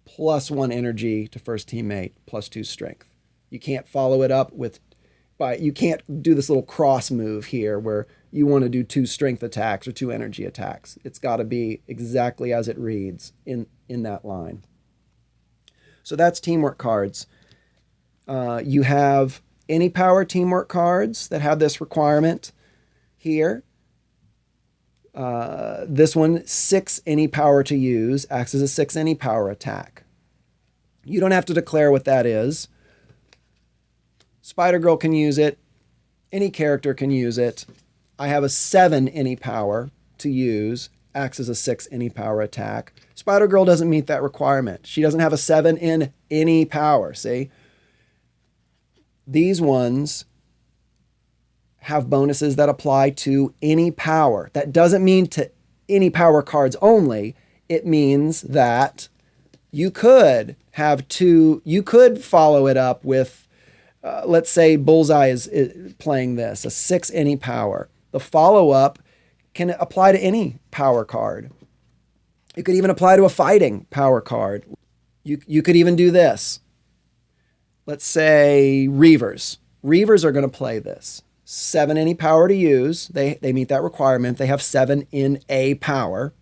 +1 energy to first teammate, +2 strength. You can't follow it up with, you can't do this little cross move here where you want to do 2 strength attacks or 2 energy attacks. It's got to be exactly as it reads in that line. So that's teamwork cards. You have any power teamwork cards that have this requirement here. This one, 6 any power to use, acts as a 6 any power attack. You don't have to declare what that is. Spider Girl can use it. Any character can use it. I have a 7 any power to use, acts as a 6 any power attack. Spider Girl doesn't meet that requirement. She doesn't have a 7 in any power, see? These ones have bonuses that apply to any power. That doesn't mean to any power cards only. It means that you could have 2, you could follow it up with, let's say Bullseye is playing this, a 6 any power. The follow-up can apply to any power card. It could even apply to a fighting power card. You could even do this. Let's say Reavers. Reavers are going to play this. 7 any power to use. They meet that requirement. They have 7 in a power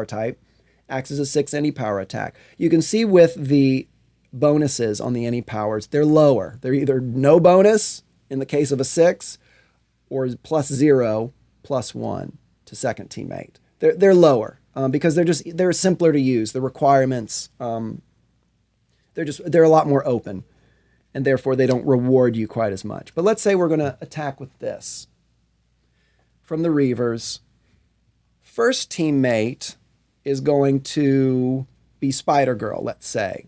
type. Acts as a 6 any power attack. You can see with the bonuses on the any powers, they're lower. They're either no bonus in the case of a 6 or +0, +1 to second teammate. They're lower because they're simpler to use. The requirements, they're a lot more open, and therefore they don't reward you quite as much. But let's say we're going to attack with this. From the Reavers, first teammate is going to be Spider Girl, let's say.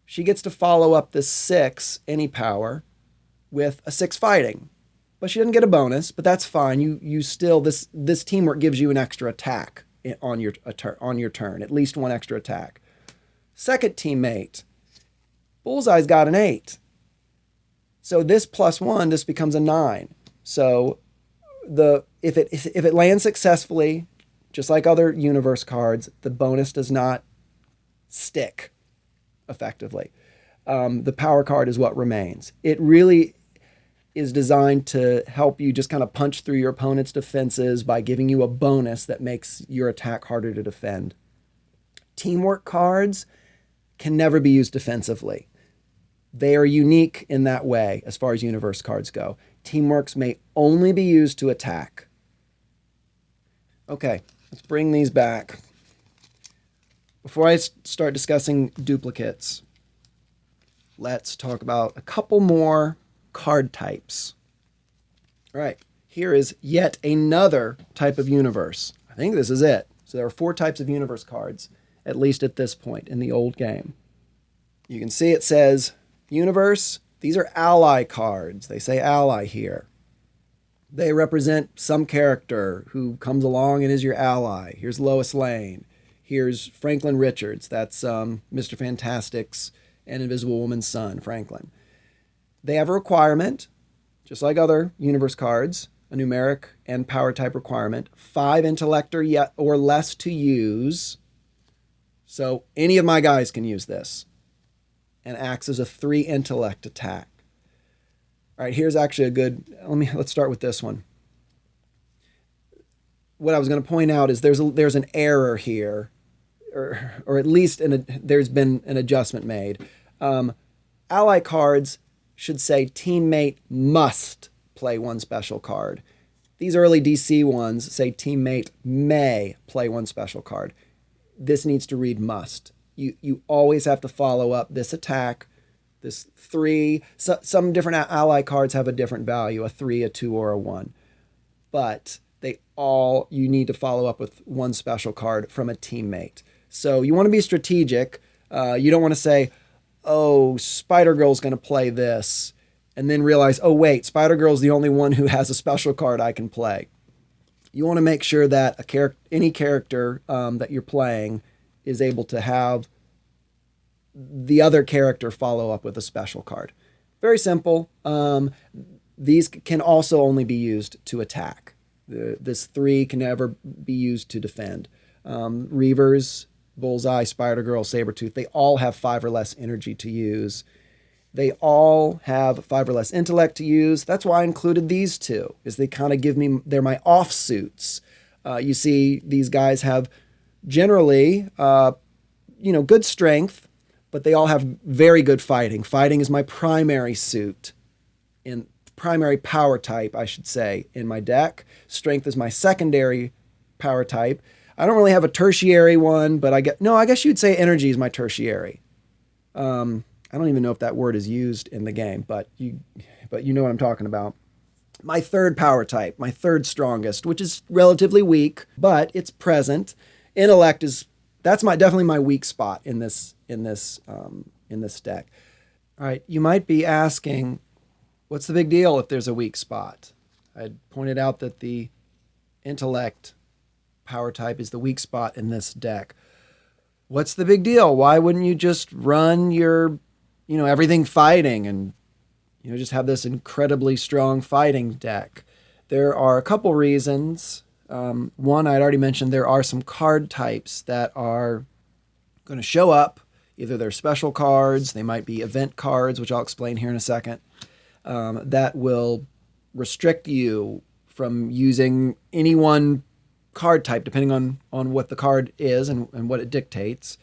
She gets to follow up this 6 any power with a 6 fighting. But she doesn't get a bonus, but that's fine. You still, this teamwork gives you an extra attack on your turn, at least 1 extra attack. Second teammate, Bullseye's got an 8. So this +1, this becomes a 9. So if it lands successfully, just like other universe cards, the bonus does not stick effectively. The power card is what remains. It really is designed to help you just kind of punch through your opponent's defenses by giving you a bonus that makes your attack harder to defend. Teamwork cards can never be used defensively. They are unique in that way as far as universe cards go. Teamworks may only be used to attack. Okay, let's bring these back. Before I start discussing duplicates, let's talk about a couple more card types. All right, here is yet another type of universe. I think this is it. So there are 4 types of universe cards, at least at this point in the old game. You can see it says universe. These are ally cards. They say ally here. They represent some character who comes along and is your ally. Here's Lois Lane. Here's Franklin Richards. That's Mr. Fantastic's and Invisible Woman's son, Franklin. They have a requirement, just like other universe cards, a numeric and power type requirement, 5 intellect or less to use. So any of my guys can use this, and acts as a 3 intellect attack. All right, here's actually a good, let's start with this one. What I was going to point out is there's an error here, or at least there's been an adjustment made. Ally cards should say teammate must play one special card. These early DC ones say teammate may play one special card. This needs to read must. You always have to follow up this attack, this 3. Some different ally cards have a different value, a 3, a 2, or a 1. But you need to follow up with one special card from a teammate. So you want to be strategic. You don't want to say, oh, Spider-Girl's going to play this, and then realize, oh, wait, Spider-Girl's the only one who has a special card I can play. You want to make sure that any character that you're playing is able to have the other character follow up with a special card. Very simple. These can also only be used to attack. This 3 can never be used to defend. Reavers, Bullseye, Spider-Girl, Sabretooth, they all have 5 or less energy to use. They all have 5 or less intellect to use. That's why I included these 2, is they kind of they're my offsuits. You see, these guys have generally, good strength, but they all have very good fighting. Fighting is my primary suit, primary power type, I should say, in my deck. Strength is my secondary power type. I don't really have a tertiary one, but I guess you'd say energy is my tertiary. I don't even know if that word is used in the game, but you know what I'm talking about. My third power type, my third strongest, which is relatively weak, but it's present. Intellect that's definitely my weak spot in this deck. All right, you might be asking, what's the big deal if there's a weak spot? I pointed out that the intellect power type is the weak spot in this deck. What's the big deal? Why wouldn't you just run your, everything fighting and, just have this incredibly strong fighting deck? There are a couple reasons. One, I'd already mentioned, there are some card types that are going to show up. Either they're special cards, they might be event cards, which I'll explain here in a second, that will restrict you from using any one card type, depending on what the card is and what it dictates.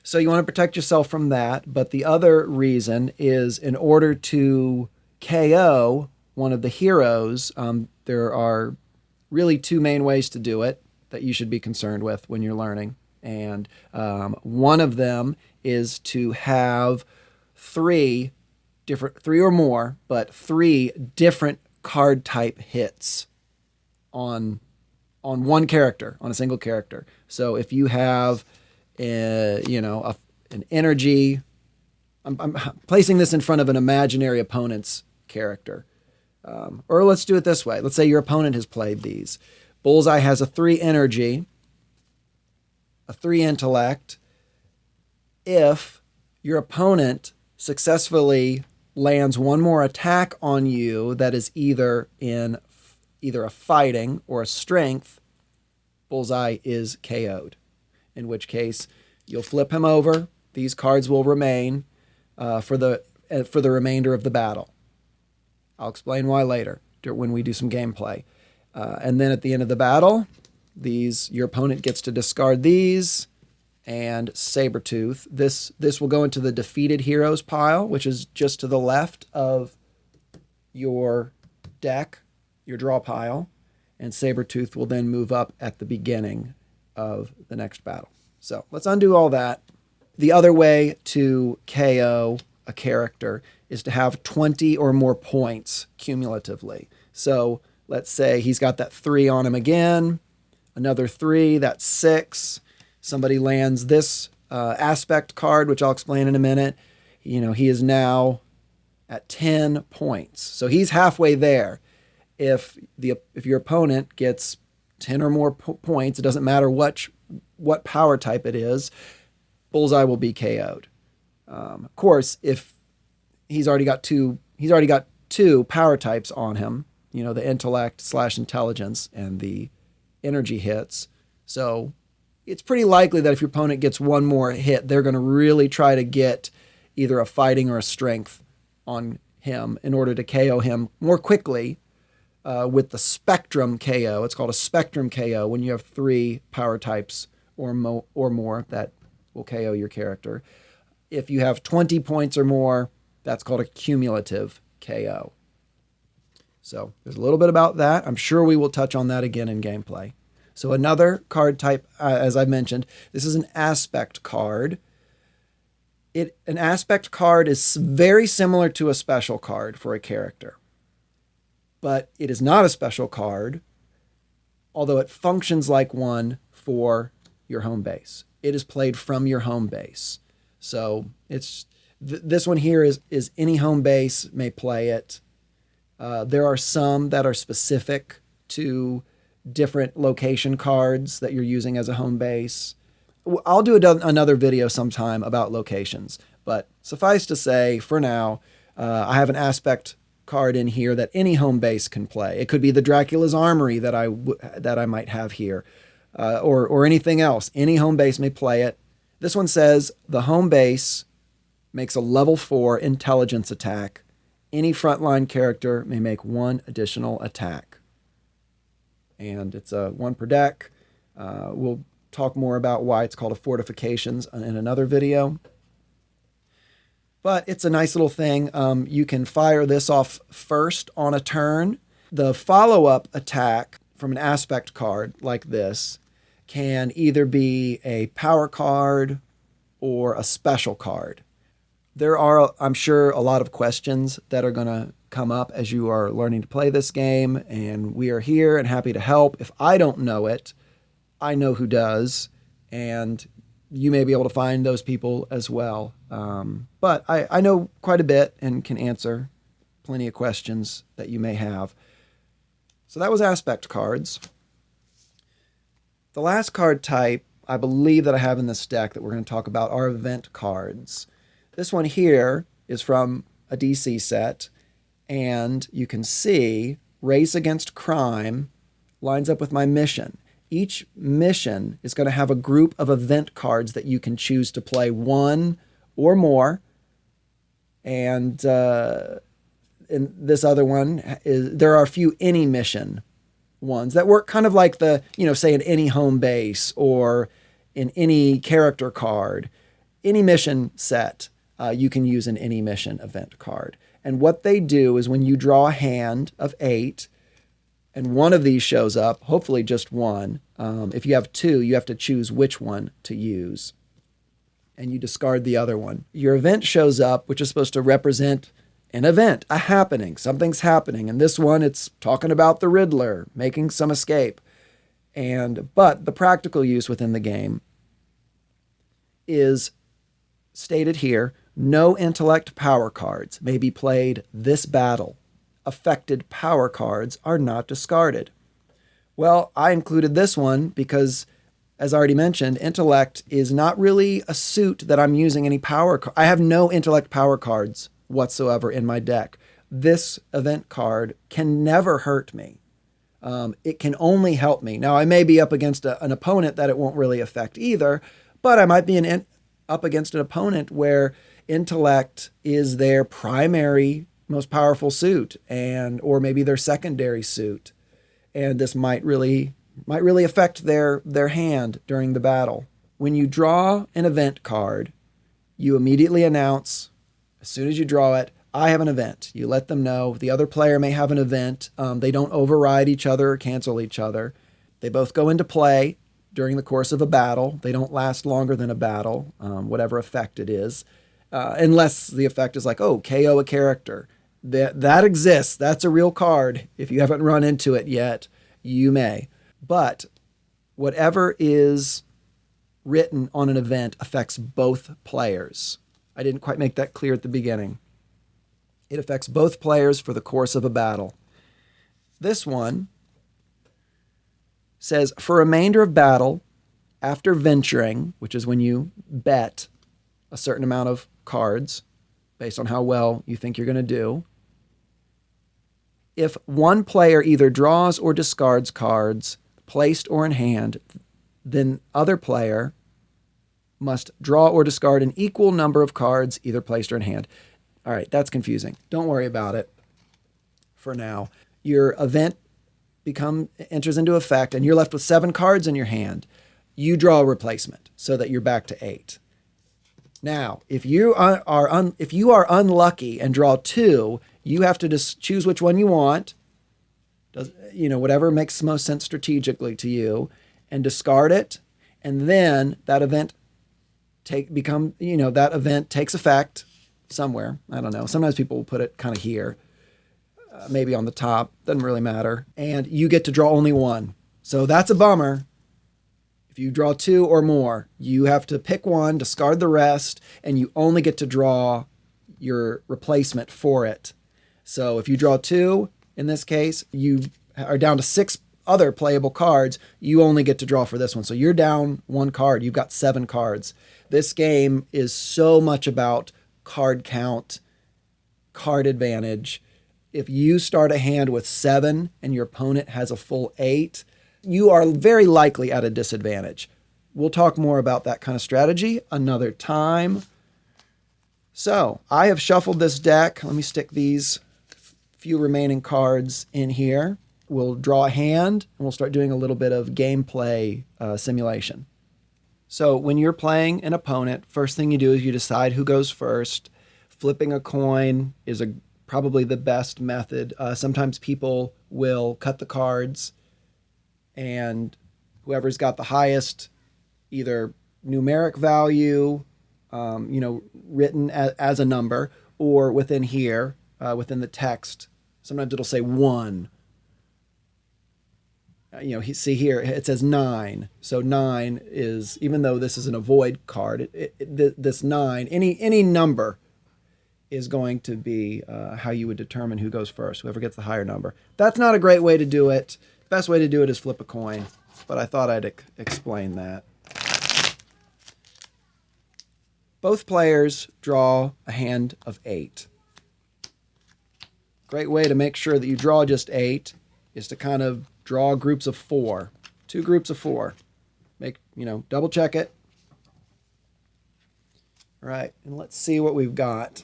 So you want to protect yourself from that. But the other reason is, in order to KO one of the heroes, there are really 2 main ways to do it that you should be concerned with when you're learning. And one of them is to have 3 or more, but 3 different card type hits on one character, on a single character. So if you have, an energy, I'm placing this in front of an imaginary opponent's character. Or let's do it this way. Let's say your opponent has played these. Bullseye has a 3 energy, a 3 intellect. If your opponent successfully lands one more attack on you that is either a fighting or a strength, Bullseye is KO'd. In which case, you'll flip him over. These cards will remain for the remainder of the battle. I'll explain why later when we do some gameplay. And then at the end of the battle, your opponent gets to discard these and Sabretooth. This will go into the defeated heroes pile, which is just to the left of your deck, your draw pile, and Sabretooth will then move up at the beginning of the next battle. So let's undo all that. The other way to KO a character is to have 20 or more points cumulatively. So let's say he's got that 3 on him again, another 3, that's 6. Somebody lands this aspect card, which I'll explain in a minute. He is now at 10 points. So he's halfway there. If your opponent gets 10 or more points, it doesn't matter what power type it is, Bullseye will be KO'd. Of course, if he's already got two power types on him, the intellect / intelligence and the energy hits. So it's pretty likely that if your opponent gets one more hit, they're going to really try to get either a fighting or a strength on him in order to KO him more quickly with the spectrum KO. It's called a spectrum KO when you have 3 power types or more that will KO your character. If you have 20 points or more, That's called a cumulative KO. So there's a little bit about that. I'm sure we will touch on that again in gameplay. So another card type, as I mentioned, this is an aspect card. An aspect card is very similar to a special card for a character, but it is not a special card, although it functions like one for your home base. It is played from your home base. So this one here is any home base may play it. There are some that are specific to different location cards that you're using as a home base. I'll do another video sometime about locations, but suffice to say, for now, I have an aspect card in here that any home base can play. It could be the Dracula's Armory that I might have here, or anything else. Any home base may play it. This one says the home base makes a level 4 intelligence attack. Any frontline character may make one additional attack. And it's a 1 per deck. We'll talk more about why it's called a fortifications in another video. But it's a nice little thing. You can fire this off first on a turn. The follow-up attack from an aspect card like this can either be a power card or a special card. There are, I'm sure, a lot of questions that are going to come up as you are learning to play this game, and we are here and happy to help. If I don't know it, I know who does, and you may be able to find those people as well. But I know quite a bit and can answer plenty of questions that you may have. So that was aspect cards. The last card type I believe that I have in this deck that we're going to talk about are event cards. This one here is from a DC set, and you can see Race Against Crime lines up with my mission. Each mission is going to have a group of event cards that you can choose to play, one or more. And in this other one, there are a few any mission ones that work kind of like say in any home base or in any character card. Any mission set, you can use an any mission event card. And what they do is when you draw a hand of 8, and one of these shows up, hopefully just one. If you have 2, you have to choose which one to use. And you discard the other one. Your event shows up, which is supposed to represent an event, a happening. Something's happening. And this one, it's talking about the Riddler making some escape. But the practical use within the game is stated here. No intellect power cards may be played this battle. Affected power cards are not discarded. Well, I included this one because, as I already mentioned, intellect is not really a suit that I'm using any power. I have no intellect power cards whatsoever in my deck. This event card can never hurt me. It can only help me. Now, I may be up against an opponent that it won't really affect either, but I might be up against an opponent where intellect is their primary, most powerful suit, or maybe their secondary suit, and this might really affect their hand during the battle. When you draw an event card, you immediately announce, as soon as you draw it, I have an event. You let them know. The other player may have an event. They don't override each other or cancel each other. They both go into play during the course of a battle. They don't last longer than a battle, whatever effect it is. Unless the effect is like, KO a character. That exists. That's a real card. If you haven't run into it yet, you may. But whatever is written on an event affects both players. I didn't quite make that clear at the beginning. It affects both players for the course of a battle. This one says, for remainder of battle, after venturing, which is when you bet a certain amount of cards based on how well you think you're going to do. If one player either draws or discards cards placed or in hand, then other player must draw or discard an equal number of cards either placed or in hand. All right, that's confusing. Don't worry about it for now. Your event enters into effect and you're left with 7 cards in your hand. You draw a replacement so that you're back to 8. Now, if you are unlucky and draw 2, you have to just choose which one you want. Whatever makes most sense strategically to you, and discard it, and then that event that event takes effect somewhere. I don't know. Sometimes people will put it kind of here, maybe on the top. Doesn't really matter. And you get to draw only 1. So that's a bummer. If you draw 2 or more, you have to pick one, discard the rest, and you only get to draw your replacement for it. So if you draw 2, in this case, you are down to 6 other playable cards. You only get to draw for this one. So you're down 1 card. You've got 7 cards. This game is so much about card count, card advantage. If you start a hand with 7 and your opponent has a full 8, you are very likely at a disadvantage. We'll talk more about that kind of strategy another time. So I have shuffled this deck. Let me stick these few remaining cards in here. We'll draw a hand, and we'll start doing a little bit of gameplay simulation. So when you're playing an opponent, first thing you do is you decide who goes first. Flipping a coin is probably the best method. Sometimes people will cut the cards, and whoever's got the highest either numeric value, written as a number, or within here, within the text, sometimes it'll say 1. See here, it says 9. So 9 is, even though this is an avoid card, this 9, any number is going to be how you would determine who goes first, whoever gets the higher number. That's not a great way to do it. Best way to do it is flip a coin, but I thought I'd explain that. Both players draw a hand of 8. Great way to make sure that you draw just 8 is to kind of draw groups of 4. 2 groups of 4. Double check it. All right, and let's see what we've got.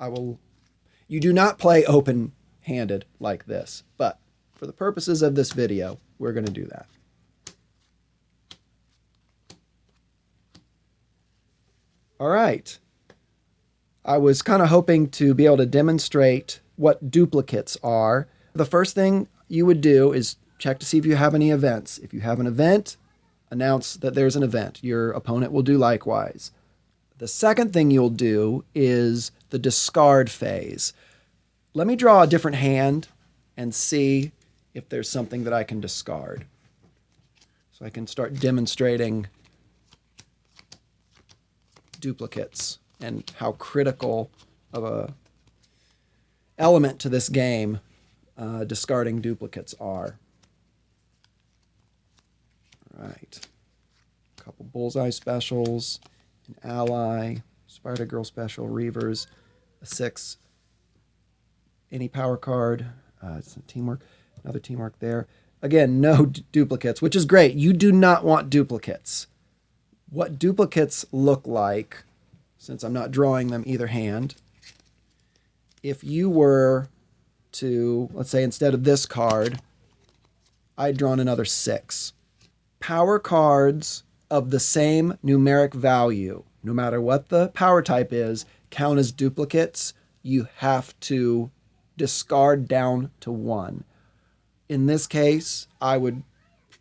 You do not play open-handed like this, but for the purposes of this video, we're going to do that. All right. I was kind of hoping to be able to demonstrate what duplicates are. The first thing you would do is check to see if you have any events. If you have an event, announce that there's an event. Your opponent will do likewise. The second thing you'll do is the discard phase. Let me draw a different hand and see if there's something that I can discard. So I can start demonstrating duplicates and how critical of a element to this game discarding duplicates are. All right. A couple bullseye specials, an ally, Spider-Girl special, Reavers, a 6, any power card, it's a teamwork, another teamwork there. Again, no duplicates, which is great. You do not want duplicates. What duplicates look like, since I'm not drawing them either hand, if you were to, let's say instead of this card, I'd drawn another 6. Power cards of the same numeric value, no matter what the power type is, count as duplicates. You have to discard down to 1. In this case, I would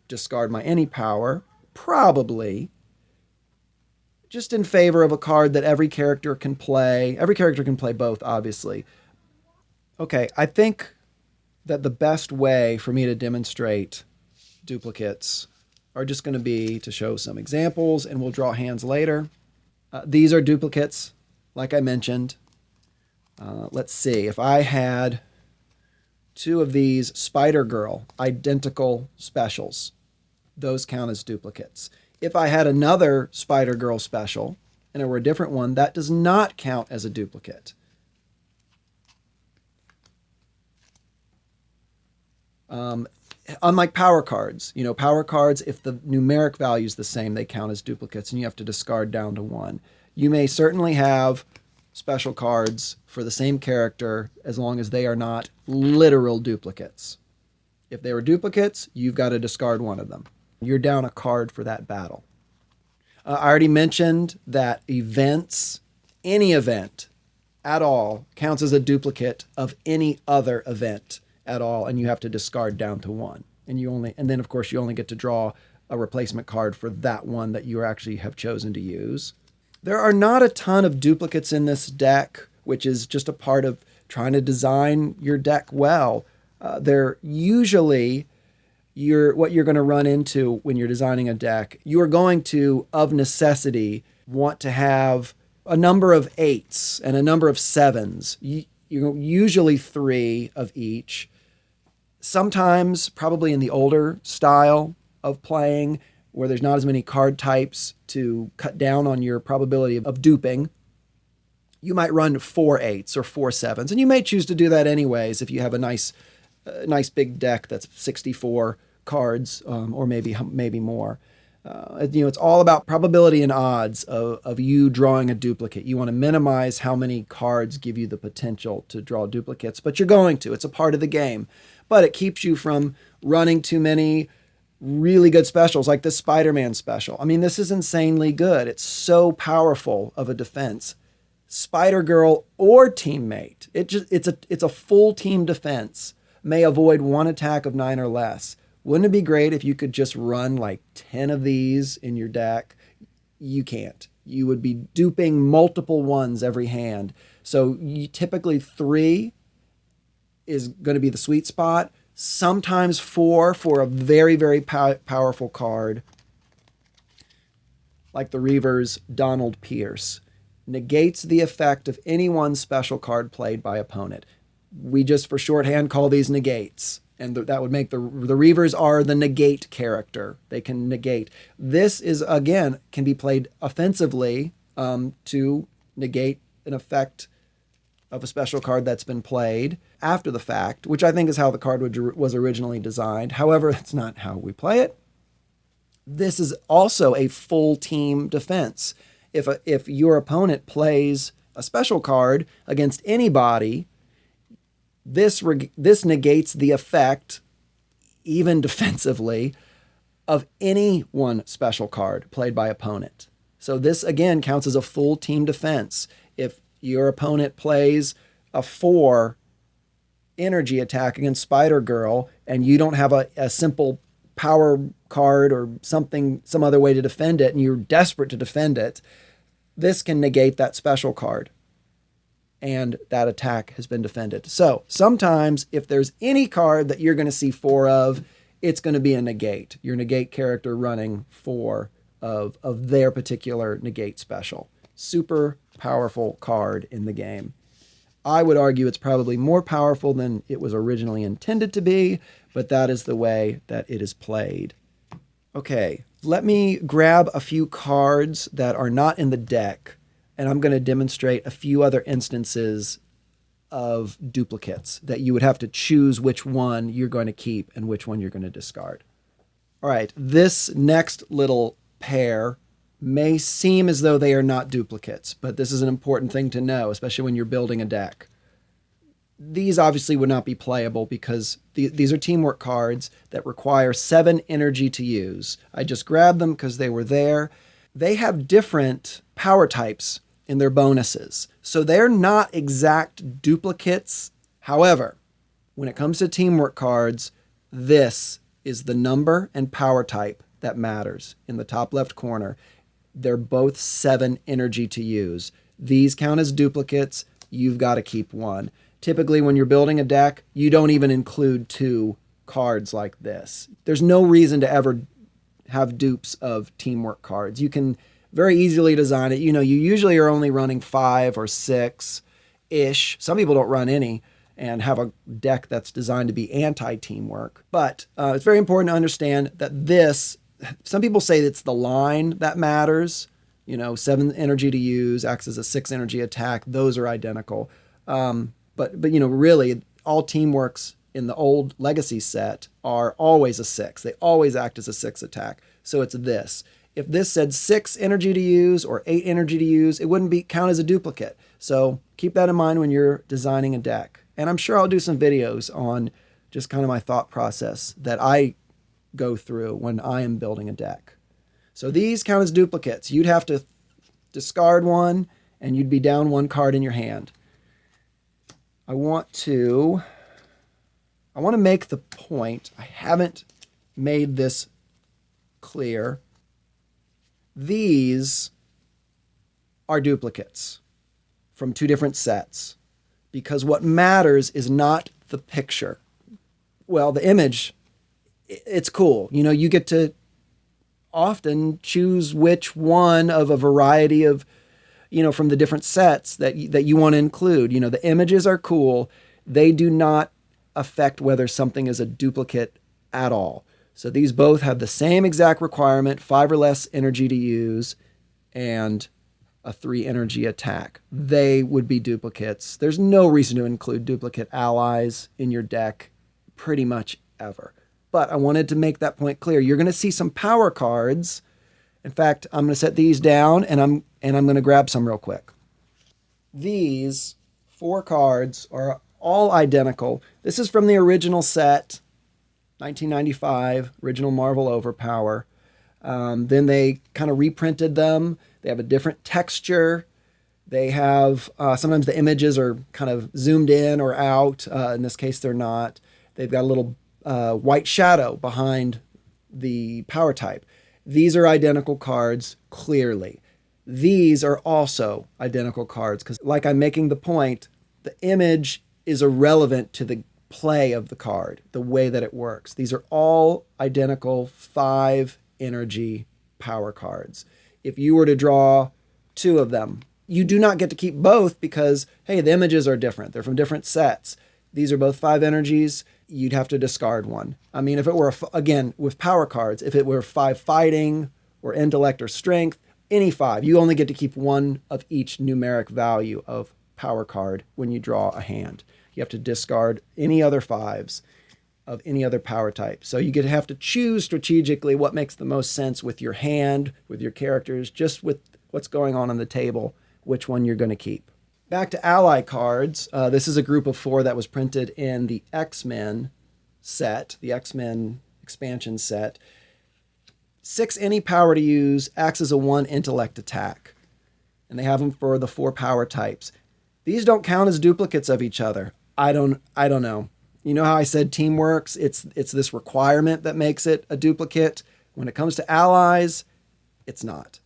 discard my any power, probably, just in favor of a card that every character can play. Every character can play both, obviously. Okay, I think that the best way for me to demonstrate duplicates are just going to be to show some examples, and we'll draw hands later. These are duplicates, like I mentioned. Let's see, if I had 2 of these Spider-Girl identical specials, those count as duplicates. If I had another Spider-Girl special, and it were a different one, that does not count as a duplicate. Unlike power cards, power cards, if the numeric value is the same, they count as duplicates, and you have to discard down to 1. You may certainly have special cards for the same character as long as they are not literal duplicates. If they were duplicates, you've got to discard one of them. You're down a card for that battle. I already mentioned that events, any event at all, counts as a duplicate of any other event at all, and you have to discard down to one. And then of course you only get to draw a replacement card for that one that you actually have chosen to use. There are not a ton of duplicates in this deck, which is just a part of trying to design your deck well. They're usually what you're going to run into when you're designing a deck. You are going to, of necessity, want to have a number of 8s and a number of 7s. Usually 3 of each. Sometimes, probably in the older style of playing, where there's not as many card types to cut down on your probability of duping, you might run 4 8s or 4 7s. And you may choose to do that anyways if you have a nice big deck that's 64 cards, or maybe more. It's all about probability and odds of you drawing a duplicate. You want to minimize how many cards give you the potential to draw duplicates, but you're going to. It's a part of the game. But it keeps you from running too many really good specials like this Spider-Man special. I mean, this is insanely good. It's so powerful of a defense. Spider-Girl or teammate, it's a full team defense, may avoid one attack of 9 or less. Wouldn't it be great if you could just run like 10 of these in your deck? You can't. You would be duping multiple ones every hand. So typically 3 is going to be the sweet spot. Sometimes 4 for a very, very powerful card, like the Reaver's Donald Pierce. Negates the effect of any one special card played by opponent. We just, for shorthand, call these negates. And that would make the Reavers are the negate character. They can negate. This is, again, can be played offensively to negate an effect of a special card that's been played after the fact, which I think is how the card was originally designed. However, that's not how we play it. This is also a full team defense. If your opponent plays a special card against anybody, this negates the effect, even defensively, of any one special card played by opponent. So this, again, counts as a full team defense. If your opponent plays a 4 energy attack against Spider-Girl and you don't have a simple power card or some other way to defend it, and you're desperate to defend it, this can negate that special card. And that attack has been defended. So sometimes if there's any card that you're going to see 4 of, it's going to be a negate. Your negate character running 4 of their particular negate special. Super powerful card in the game. I would argue it's probably more powerful than it was originally intended to be, but that is the way that it is played. Okay, let me grab a few cards that are not in the deck, and I'm going to demonstrate a few other instances of duplicates that you would have to choose which one you're going to keep and which one you're going to discard. All right, this next little pair may seem as though they are not duplicates, but this is an important thing to know, especially when you're building a deck. These obviously would not be playable because these are teamwork cards that require 7 energy to use. I just grabbed them because they were there. They have different power types in their bonuses, so they're not exact duplicates. However, when it comes to teamwork cards, this is the number and power type that matters in the top left corner. They're both 7 energy to use. These count as duplicates. You've got to keep 1. Typically, when you're building a deck, you don't even include 2 cards like this. There's no reason to ever have dupes of teamwork cards. You can very easily design it. You usually are only running 5 or 6-ish. Some people don't run any and have a deck that's designed to be anti-teamwork. But it's very important to understand that some people say it's the line that matters. 7 energy to use, acts as a 6 energy attack. Those are identical. But really, all teamworks in the old Legacy set are always a 6. They always act as a 6 attack. So it's this. If this said 6 energy to use or 8 energy to use, it wouldn't count as a duplicate. So keep that in mind when you're designing a deck. And I'm sure I'll do some videos on just kind of my thought process that I go through when I am building a deck. So these count as duplicates. You'd have to discard one, and you'd be down one card in your hand. I want to make the point, I haven't made this clear. These are duplicates from two different sets, because what matters is not the picture. Well, the image, it's cool. You know, you get to often choose which one of a variety of, from the different sets that you want to include. You know, the images are cool. They do not affect whether something is a duplicate at all. So these both have the same exact requirement, 5 or less energy to use, and a 3 energy attack. They would be duplicates. There's no reason to include duplicate allies in your deck pretty much ever. But I wanted to make that point clear. You're going to see some power cards. In fact, I'm going to set these down, and I'm going to grab some real quick. These 4 cards are all identical. This is from the original set, 1995, original Marvel Overpower. Then they kind of reprinted them. They have a different texture. They have, sometimes the images are kind of zoomed in or out. In this case, they're not. They've got a little white shadow behind the power type. These are identical cards, clearly. These are also identical cards, because like I'm making the point, the image is irrelevant to the play of the card, the way that it works. These are all identical 5 energy power cards. If you were to draw 2 of them, you do not get to keep both because, hey, the images are different. They're from different sets. These are both 5 energies. You'd have to discard one. I mean, if it were, again, with power cards, if it were 5 fighting or intellect or strength, any 5, you only get to keep one of each numeric value of power card when you draw a hand. You have to discard any other 5s of any other power type. So you have to choose strategically what makes the most sense with your hand, with your characters, just with what's going on the table, which one you're going to keep. Back to ally cards. This is a group of 4 that was printed in the X-Men set, the X-Men expansion set. 6 any power to use, acts as a 1 intellect attack. And they have them for the 4 power types. These don't count as duplicates of each other. I don't know. You know how I said teamworks? It's this requirement that makes it a duplicate. When it comes to allies, it's not.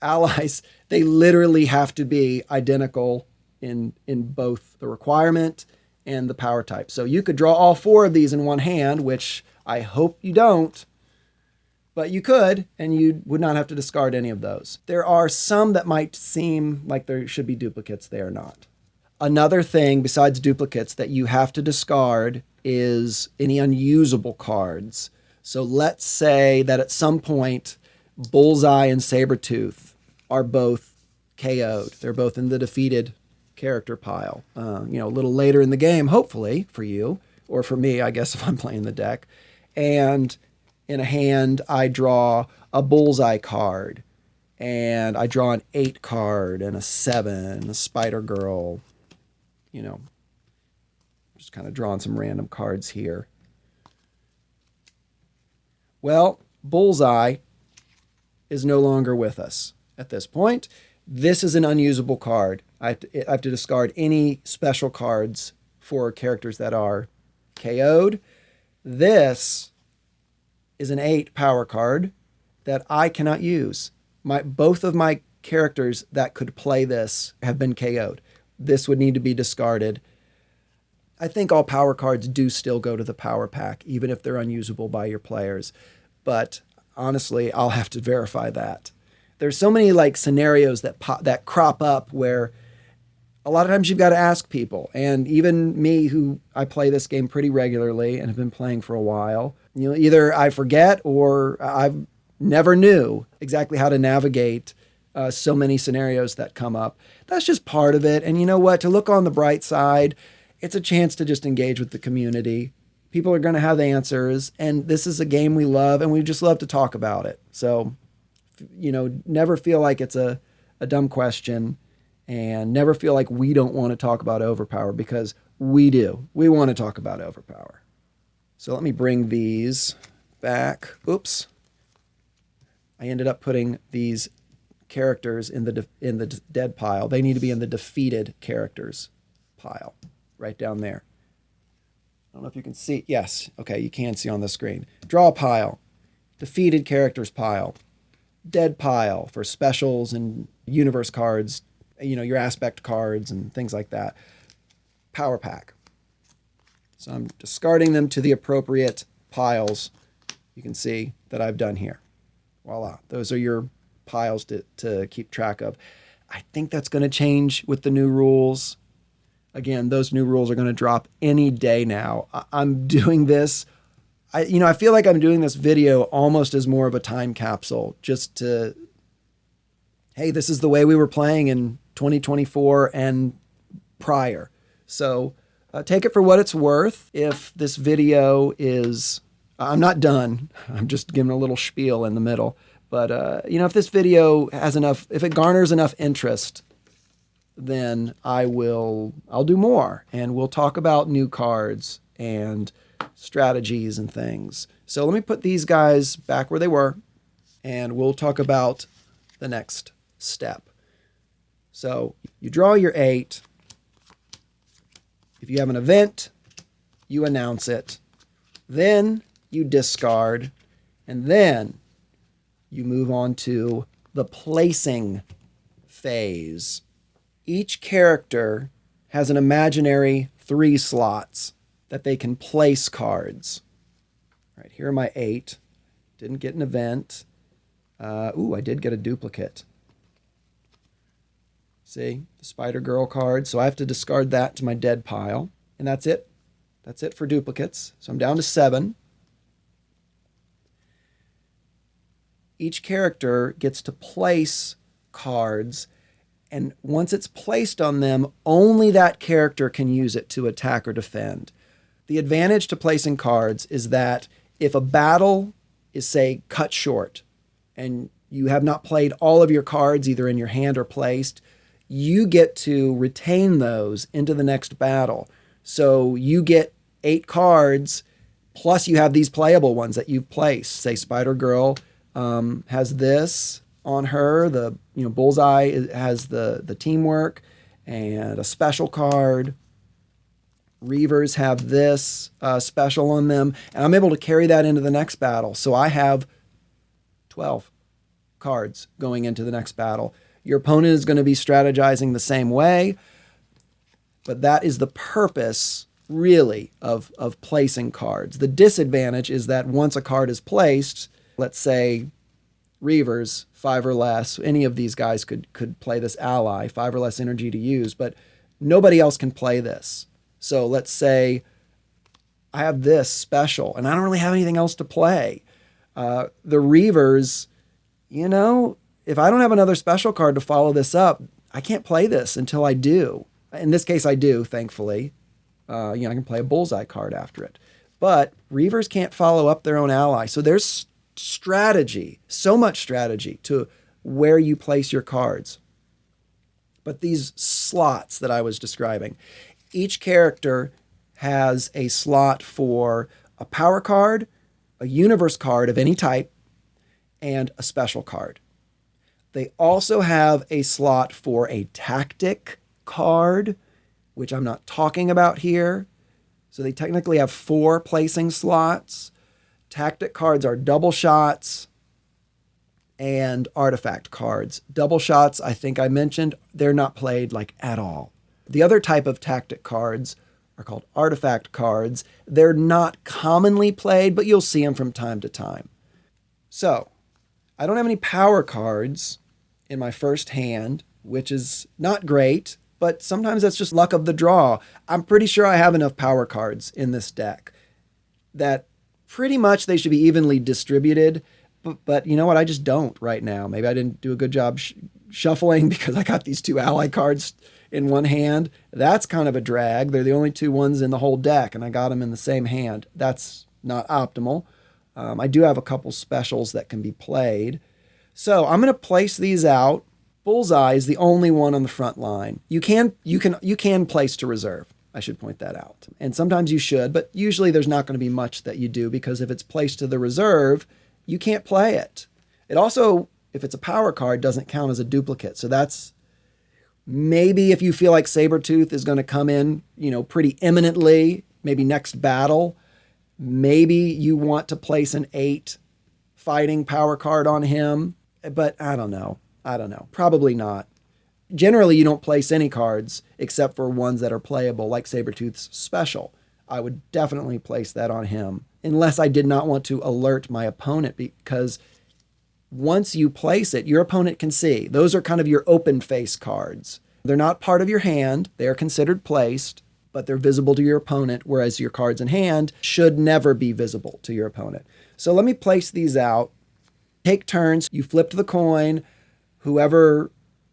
Allies, they literally have to be identical in both the requirement and the power type. So you could draw all 4 of these in one hand, which I hope you don't, but you could, and you would not have to discard any of those. There are some that might seem like there should be duplicates. They are not. Another thing besides duplicates that you have to discard is any unusable cards. So let's say that at some point, Bullseye and Sabretooth are both KO'd. They're both in the defeated character pile. A little later in the game, hopefully, for you, or for me, I guess, if I'm playing the deck. And in a hand, I draw a Bullseye card, and I draw an 8 card, and a 7, a Spider-Girl. Just kind of drawing some random cards here. Well, Bullseye is no longer with us at this point. This is an unusable card. I have to discard any special cards for characters that are KO'd. This is an 8 power card that I cannot use. Both of my characters that could play this have been KO'd. This would need to be discarded. I think all power cards do still go to the power pack, even if they're unusable by your players. But honestly, I'll have to verify that. There's so many scenarios that crop up where a lot of times you've got to ask people. And even me, who I play this game pretty regularly and have been playing for a while, either I forget or I never knew exactly how to navigate so many scenarios that come up. That's just part of it. And you know what? To look on the bright side, it's a chance to just engage with the community. People are going to have answers, and this is a game we love, and we just love to talk about it. So, never feel like it's a dumb question, and never feel like we don't want to talk about Overpower, because we do. We want to talk about Overpower. So let me bring these back. Oops. I ended up putting these characters in the dead pile. They need to be in the defeated characters pile, right down there. I don't know if you can see. Yes, okay, you can see on the screen. Draw pile, defeated characters pile, dead pile for specials and universe cards, your aspect cards and things like that. Power pack. So I'm discarding them to the appropriate piles. You can see that I've done here. Voila. Those are your piles to keep track of. I think that's going to change with the new rules. Again, those new rules are going to drop any day now. I'm doing this. I feel like I'm doing this video almost as more of a time capsule, just to, hey, this is the way we were playing in 2024 and prior. So take it for what it's worth. If this video is, I'm not done. I'm just giving a little spiel in the middle. But, if this video has enough, if it garners enough interest, then I'll do more. And we'll talk about new cards and strategies and things. So let me put these guys back where they were, and we'll talk about the next step. So you draw your 8. If you have an event, you announce it. Then you discard, and then you move on to the placing phase. Each character has an imaginary 3 slots that they can place cards. All right, here are my 8. Didn't get an event. I did get a duplicate. See, the Spider-Girl card. So I have to discard that to my dead pile. And that's it. That's it for duplicates. So I'm down to 7. Each character gets to place cards, and once it's placed on them, only that character can use it to attack or defend. The advantage to placing cards is that if a battle is, say, cut short, and you have not played all of your cards either in your hand or placed, you get to retain those into the next battle. So you get 8 cards, plus you have these playable ones that you've placed. Say Spider-Girl has this on her. The Bullseye has the teamwork and a special card. Reavers have this special on them, and I'm able to carry that into the next battle. So I have 12 cards going into the next battle. Your opponent is going to be strategizing the same way, but that is the purpose, really, of placing cards. The disadvantage is that once a card is placed, let's say Reavers, 5 or less, any of these guys could play this ally, 5 or less energy to use, but nobody else can play this. So let's say I have this special, and I don't really have anything else to play. The Reavers, if I don't have another special card to follow this up, I can't play this until I do. In this case, I do, thankfully. I can play a Bullseye card after it. But Reavers can't follow up their own ally. So there's strategy, so much strategy to where you place your cards. But these slots that I was describing, each character has a slot for a power card, a universe card of any type, and a special card. They also have a slot for a tactic card, which I'm not talking about here. So they technically have 4 placing slots. Tactic cards are double shots and artifact cards. Double shots, I think I mentioned, they're not played at all. The other type of tactic cards are called artifact cards. They're not commonly played, but you'll see them from time to time. So I don't have any power cards in my first hand, which is not great, but sometimes that's just luck of the draw. I'm pretty sure I have enough power cards in this deck that pretty much they should be evenly distributed, but you know what? I just don't right now. Maybe I didn't do a good job shuffling because I got these 2 ally cards in one hand. That's kind of a drag. They're the only 2 ones in the whole deck, and I got them in the same hand. That's not optimal. I do have a couple specials that can be played. So I'm going to place these out. Bullseye is the only one on the front line. You can place to reserve. I should point that out. And sometimes you should, but usually there's not going to be much that you do because if it's placed to the reserve, you can't play it. It also, if it's a power card, doesn't count as a duplicate. So that's maybe if you feel like Sabretooth is going to come in, pretty imminently, maybe next battle, maybe you want to place an 8 fighting power card on him. But I don't know. Probably not. Generally, you don't place any cards except for ones that are playable, like Sabretooth's special. I would definitely place that on him, unless I did not want to alert my opponent, because once you place it, your opponent can see. Those are kind of your open face cards. They're not part of your hand. They are considered placed, but they're visible to your opponent, whereas your cards in hand should never be visible to your opponent. So let me place these out. Take turns. You flipped the coin. Whoever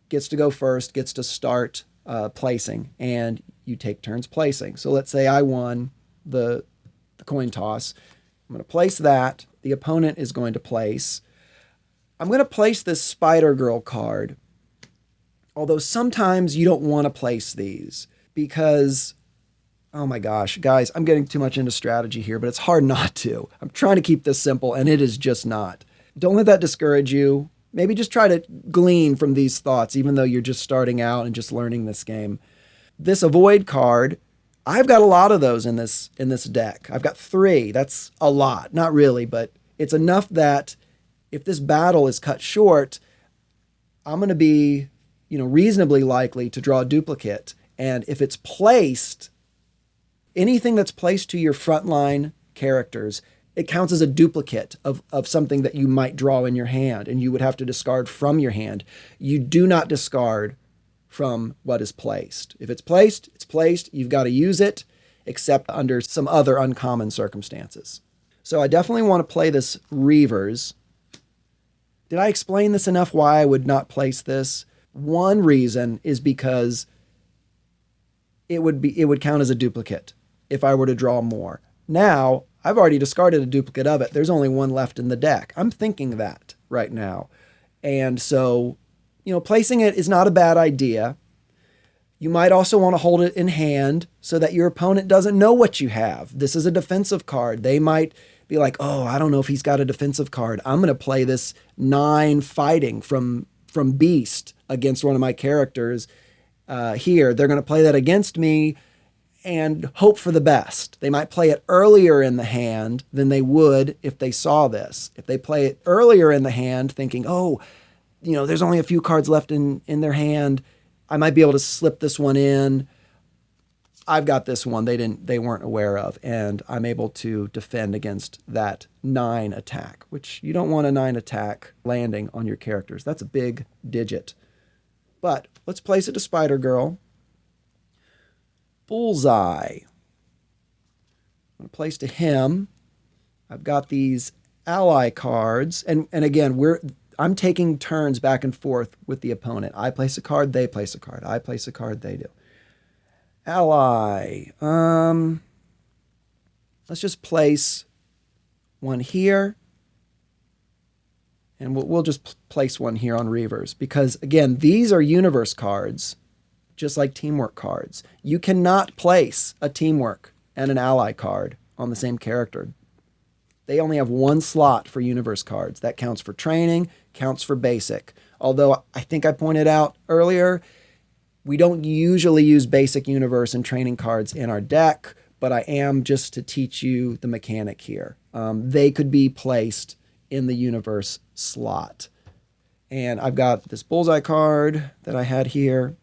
gets to go first gets to start placing, and you take turns placing. So let's say I won the coin toss. I'm going to place that. The opponent is going to place. I'm going to place this Spider-Girl card, although sometimes you don't want to place these because, oh my gosh, guys, I'm getting too much into strategy here, but it's hard not to. I'm trying to keep this simple, and it is just not. Don't let that discourage you. Maybe just try to glean from these thoughts, even though you're just starting out and just learning this game. This avoid card, I've got a lot of those in this deck. I've got 3. That's a lot. Not really, but it's enough that if this battle is cut short, I'm going to be, reasonably likely to draw a duplicate. And if it's placed, anything that's placed to your frontline characters, it counts as a duplicate of something that you might draw in your hand, and you would have to discard from your hand. You do not discard from what is placed. If it's placed, it's placed. You've got to use it, except under some other uncommon circumstances. So I definitely want to play this Reavers. Did I explain this enough why I would not place this? One reason is because it would count as a duplicate if I were to draw more. Now, I've already discarded a duplicate of it. There's only one left in the deck. I'm thinking that right now. And so, placing it is not a bad idea. You might also want to hold it in hand so that your opponent doesn't know what you have. This is a defensive card. They might be like, oh, I don't know if he's got a defensive card. I'm going to play this 9 fighting from Beast against one of my characters here. They're going to play that against me and hope for the best. They might play it earlier in the hand than they would if they saw this. If they play it earlier in the hand thinking, oh, there's only a few cards left in their hand, I might be able to slip this one in. I've got this one they weren't aware of, and I'm able to defend against that 9 attack, which you don't want a 9 attack landing on your characters. That's a big digit. But let's place it to Spider-Girl. Bullseye. I'm going to place to him. I've got these ally cards, and again, I'm taking turns back and forth with the opponent. I place a card, they place a card. I place a card, they do. Ally. Let's just place one here, and we'll just place one here on Reavers, because again, these are universe cards, just like teamwork cards. You cannot place a teamwork and an ally card on the same character. They only have one slot for universe cards. That counts for training, counts for basic. Although I think I pointed out earlier, we don't usually use basic universe and training cards in our deck, but I am just to teach you the mechanic here. They could be placed in the universe slot. And I've got this Bullseye card that I had here.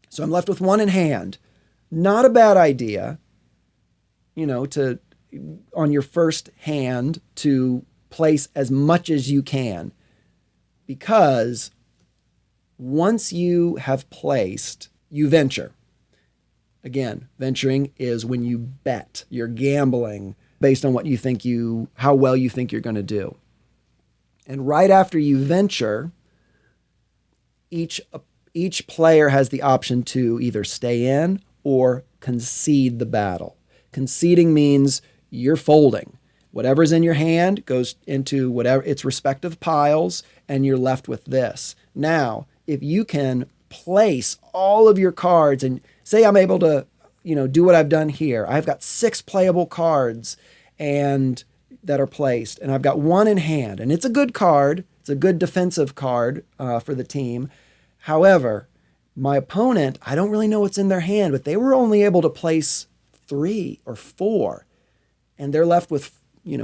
So I'm left with one in hand. Not a bad idea, on your first hand to place as much as you can, because once you have placed, you venture. Again, venturing is when you bet. You're gambling based on how well you think you're going to do. And right after you venture, each player has the option to either stay in or concede the battle. Conceding means you're folding. Whatever's in your hand goes into whatever its respective piles, and you're left with this. Now, if you can place all of your cards, and say I'm able to, do what I've done here. I've got 6 playable cards, and that are placed, and I've got one in hand, and it's a good card. It's a good defensive card for the team. However, my opponent, I don't really know what's in their hand, but they were only able to place 3 or 4, and they're left with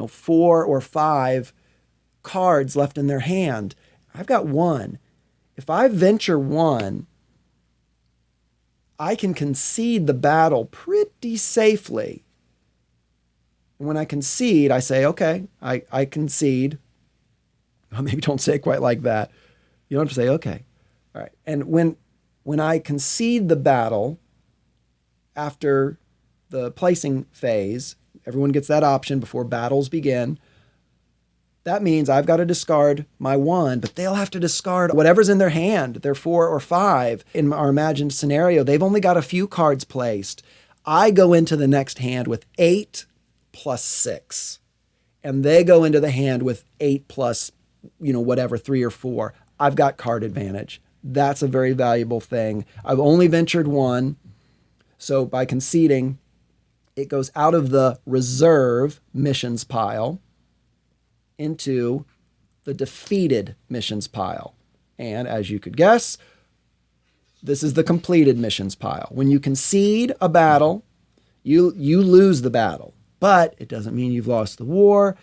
4 or 5 cards left in their hand. I've got 1. If I venture 1, I can concede the battle pretty safely. And when I concede, I say, okay, I concede. Well, maybe don't say it quite like that. You don't have to say, okay. All right. And when I concede the battle after the placing phase, everyone gets that option before battles begin. That means I've got to discard my 1, but they'll have to discard whatever's in their hand, their 4 or 5. In our imagined scenario, they've only got a few cards placed. I go into the next hand with 8 plus 6, and they go into the hand with 8 plus, whatever, 3 or 4. I've got card advantage. That's a very valuable thing. I've only ventured 1, so by conceding, it goes out of the reserve missions pile into the defeated missions pile. And as you could guess, this is the completed missions pile. When you concede a battle, you lose the battle, but it doesn't mean you've lost the war.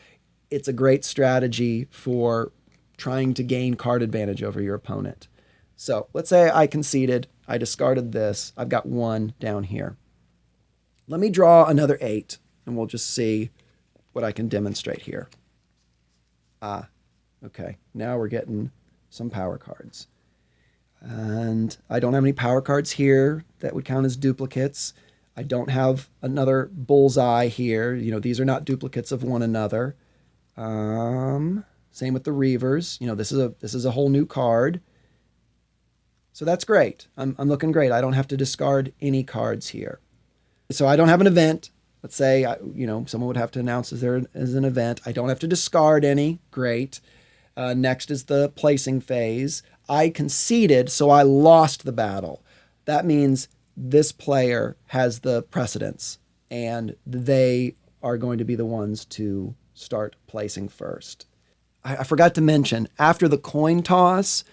It's a great strategy for trying to gain card advantage over your opponent. So let's say I conceded, I discarded this, I've got 1 down here. Let me draw another 8, and we'll just see what I can demonstrate here. Okay, now we're getting some power cards. And I don't have any power cards here that would count as duplicates. I don't have another bullseye here. These are not duplicates of one another. Same with the Reavers. This is a whole new card. So that's great. I'm looking great. I don't have to discard any cards here. So I don't have an event. Let's say, someone would have to announce there is an event. I don't have to discard any. Great. Next is the placing phase. I conceded, so I lost the battle. That means this player has the precedence, and they are going to be the ones to start placing first. I forgot to mention, after the coin toss,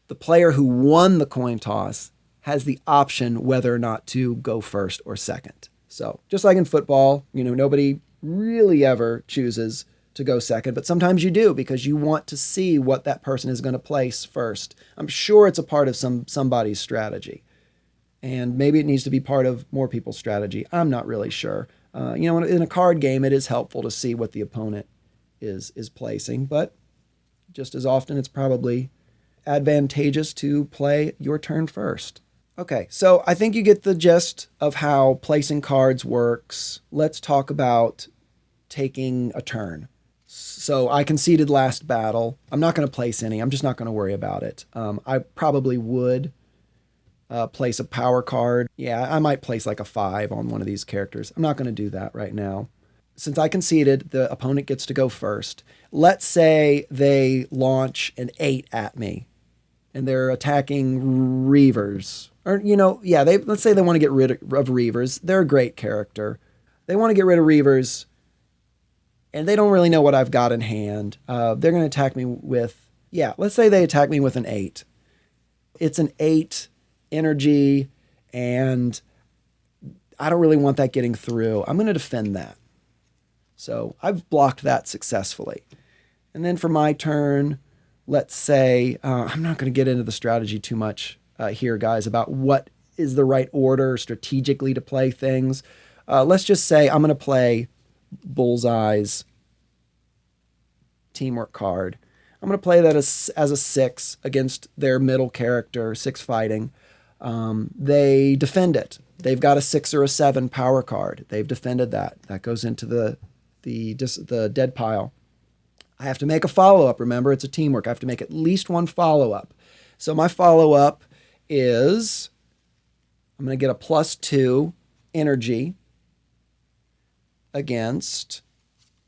the player who won the coin toss has the option whether or not to go first or second. So just like in football, nobody really ever chooses to go second, but sometimes you do because you want to see what that person is going to place first. I'm sure it's a part of somebody's strategy, and maybe it needs to be part of more people's strategy. I'm not really sure. In a card game, it is helpful to see what the opponent is placing, but just as often, it's probably advantageous to play your turn first. Okay, so I think you get the gist of how placing cards works. Let's talk about taking a turn. So I conceded last battle. I'm not going to place any. I'm just not going to worry about it. I probably would place a power card. Yeah, I might place like a 5 on one of these characters. I'm not going to do that right now. Since I conceded, the opponent gets to go first. Let's say they launch an 8 at me, and they're attacking Reavers. Or, let's say they want to get rid of Reavers. They're a great character. They want to get rid of Reavers, and they don't really know what I've got in hand. They're going to attack me with, let's say they attack me with an 8. It's an 8 energy, and I don't really want that getting through. I'm going to defend that. So I've blocked that successfully. And then for my turn, let's say, I'm not going to get into the strategy too much here, guys, about what is the right order strategically to play things. Let's just say I'm going to play Bullseye's teamwork card. I'm going to play that as a 6 against their middle character, 6 fighting. They defend it. They've got a 6 or a 7 power card. They've defended that. That goes into the dead pile. I have to make a follow-up. Remember, it's a teamwork. I have to make at least one follow-up. So my follow-up is I'm going to get a +2 energy against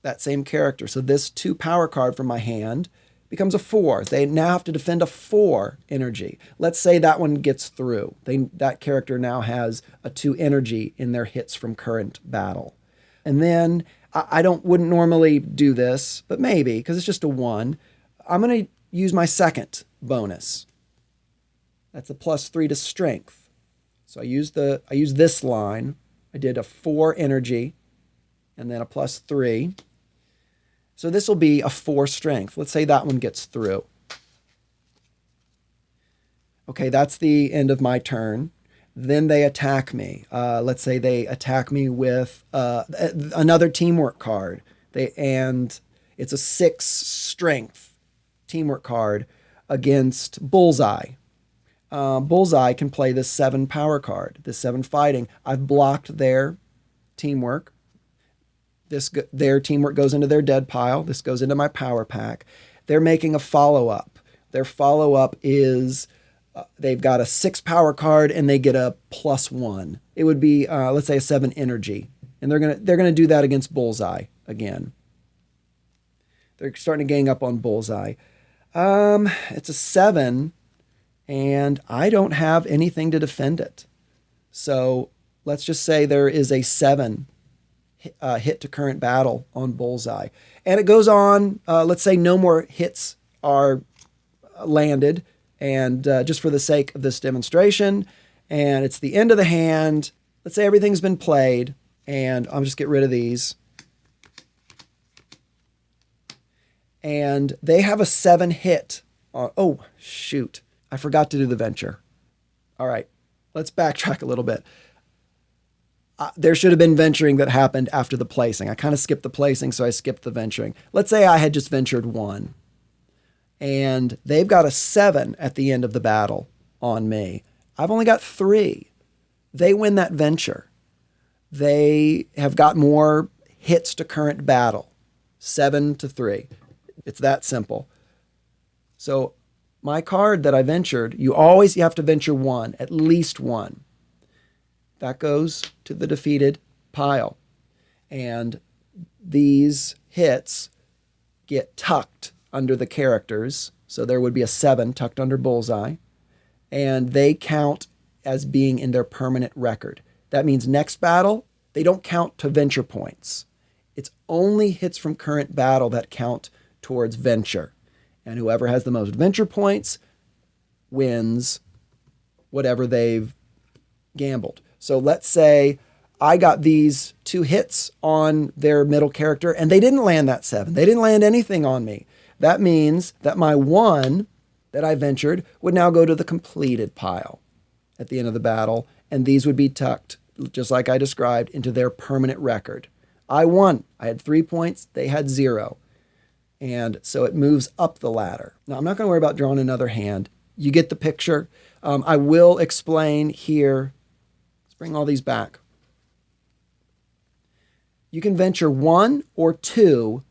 that same character. So this 2 power card from my hand becomes a 4. They now have to defend a 4 energy. Let's say that one gets through. That character now has a 2 energy in their hits from current battle. And then I wouldn't normally do this, but maybe, because it's just a 1. I'm going to use my second bonus. That's a +3 to strength. So I use this line. I did a 4 energy and then a +3. So this will be a 4 strength. Let's say that one gets through. Okay, that's the end of my turn. Then they attack me. Let's say they attack me with another teamwork card. And it's a 6 strength teamwork card against Bullseye. Bullseye can play this 7 power card, this 7 fighting. I've blocked their teamwork. Their teamwork goes into their dead pile. This goes into my power pack. They're making a follow-up. Their follow-up is they've got a 6 power card and they get a +1. It would be let's say a 7 energy, and they're gonna do that against Bullseye again. They're starting to gang up on Bullseye. It's a 7, and I don't have anything to defend it. So let's just say there is a 7 hit to current battle on Bullseye, and it goes on. Let's say no more hits are landed. And just for the sake of this demonstration, and it's the end of the hand. Let's say everything's been played, and I'll just get rid of these. And they have a 7 hit. Oh, shoot. I forgot to do the venture. All right, let's backtrack a little bit. There should have been venturing that happened after the placing. I kind of skipped the placing, so I skipped the venturing. Let's say I had just ventured 1. And they've got a 7 at the end of the battle on me. I've only got 3. They win that venture. They have got more hits to current battle. 7 to 3. It's that simple. So my card that I ventured, you have to venture 1, at least 1. That goes to the defeated pile. And these hits get tucked under the characters. So there would be a 7 tucked under Bullseye, and they count as being in their permanent record. That means next battle, they don't count to venture points. It's only hits from current battle that count towards venture. And whoever has the most venture points wins whatever they've gambled. So let's say I got these 2 hits on their middle character, and they didn't land that 7. They didn't land anything on me. That means that my 1 that I ventured would now go to the completed pile at the end of the battle, and these would be tucked, just like I described, into their permanent record. I won. I had 3 points. They had 0. And so it moves up the ladder. Now, I'm not going to worry about drawing another hand. You get the picture. I will explain here. Let's bring all these back. You can venture 1 or 2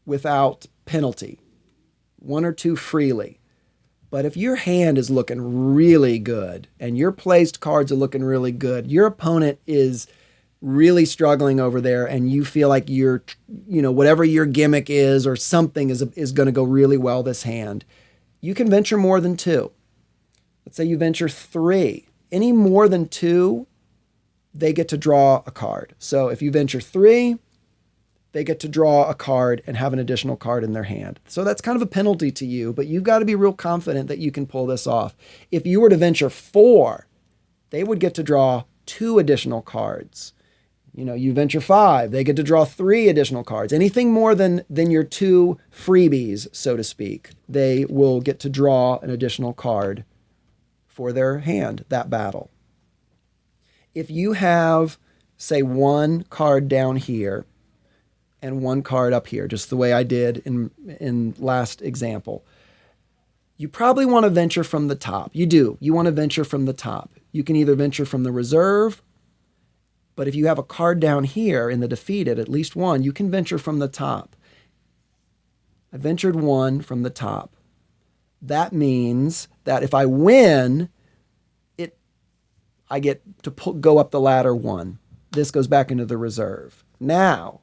without penalty, 1 or 2 freely. But if your hand is looking really good and your placed cards are looking really good, your opponent is really struggling over there, and you feel like whatever your gimmick is or something is going to go really well this hand, you can venture more than 2. Let's say you venture 3. Any more than 2, they get to draw a card. So if you venture 3, they get to draw a card and have an additional card in their hand. So that's kind of a penalty to you, but you've got to be real confident that you can pull this off. If you were to venture 4, they would get to draw 2 additional cards. You venture 5, they get to draw 3 additional cards. Anything more than your 2 freebies, so to speak, they will get to draw an additional card for their hand, that battle. If you have, say, 1 card down here and 1 card up here, just the way I did in last example, you probably want to venture from the top. You do. You want to venture from the top. You can either venture from the reserve, but if you have a card down here in the defeated, at least 1, you can venture from the top. I ventured 1 from the top. That means that if I win, I get to go up the ladder 1. This goes back into the reserve. Now,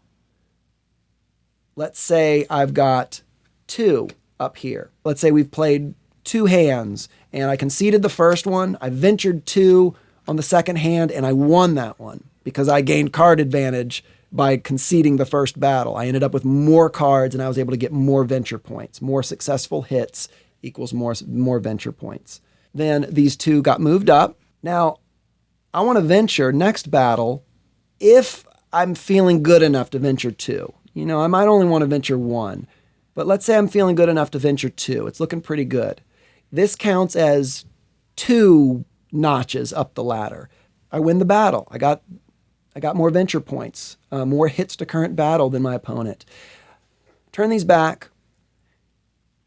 let's say I've got 2 up here. Let's say we've played 2 hands, and I conceded the first one. I ventured 2 on the second hand, and I won that one because I gained card advantage by conceding the first battle. I ended up with more cards and I was able to get more venture points. More successful hits equals more venture points. Then these two got moved up. Now, I want to venture next battle if I'm feeling good enough to venture 2. You know, I might only want to venture 1, but let's say I'm feeling good enough to venture 2. It's looking pretty good. This counts as 2 notches up the ladder. I win the battle. I got more venture points, more hits to current battle than my opponent. Turn these back,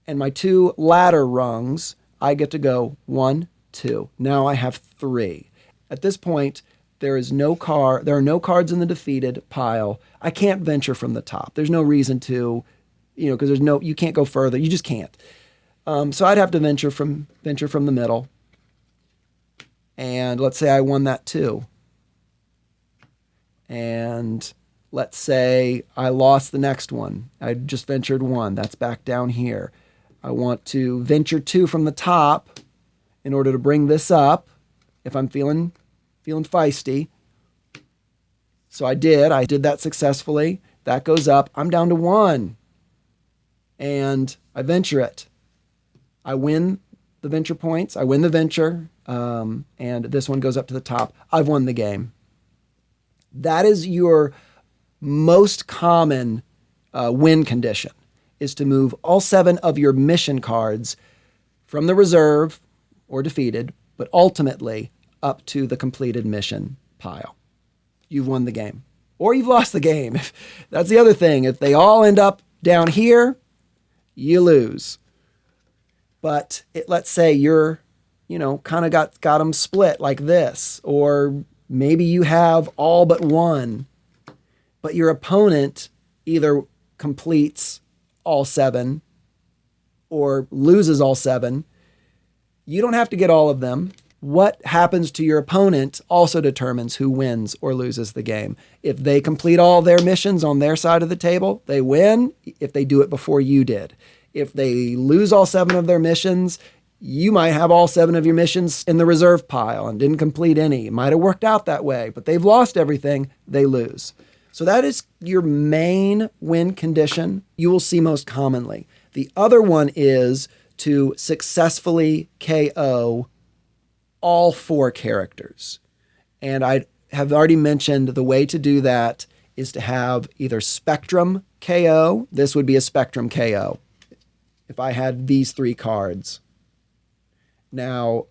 and my 2 ladder rungs, I get to go 1, 2. Now I have 3. At this point, there are no cards in the defeated pile. I can't venture from the top. There's no reason to, because you can't go further. You just can't. So I'd have to venture from the middle. And let's say I won that too. And let's say I lost the next one. I just ventured 1. That's back down here. I want to venture 2 from the top in order to bring this up if I'm feeling feisty. So I did that successfully. That goes up. I'm down to 1. And I venture it. I win the venture points. I win the venture. And this one goes up to the top. I've won the game. That is your most common win condition, is to move all 7 of your mission cards from the reserve or defeated, but ultimately up to the completed mission pile. You've won the game. Or you've lost the game. That's the other thing. If they all end up down here, you lose. But let's say you're, kind of got them split like this. Or maybe you have all but 1, but your opponent either completes all 7 or loses all 7. You don't have to get all of them. What happens to your opponent also determines who wins or loses the game. If they complete all their missions on their side of the table, they win if they do it before you did. If they lose all 7 of their missions, you might have all 7 of your missions in the reserve pile and didn't complete any. It might have worked out that way, but they've lost everything, they lose. So that is your main win condition you will see most commonly. The other one is to successfully KO all 4 characters. And I have already mentioned the way to do that is to have either Spectrum KO. This would be a Spectrum KO if I had these 3 cards. Now,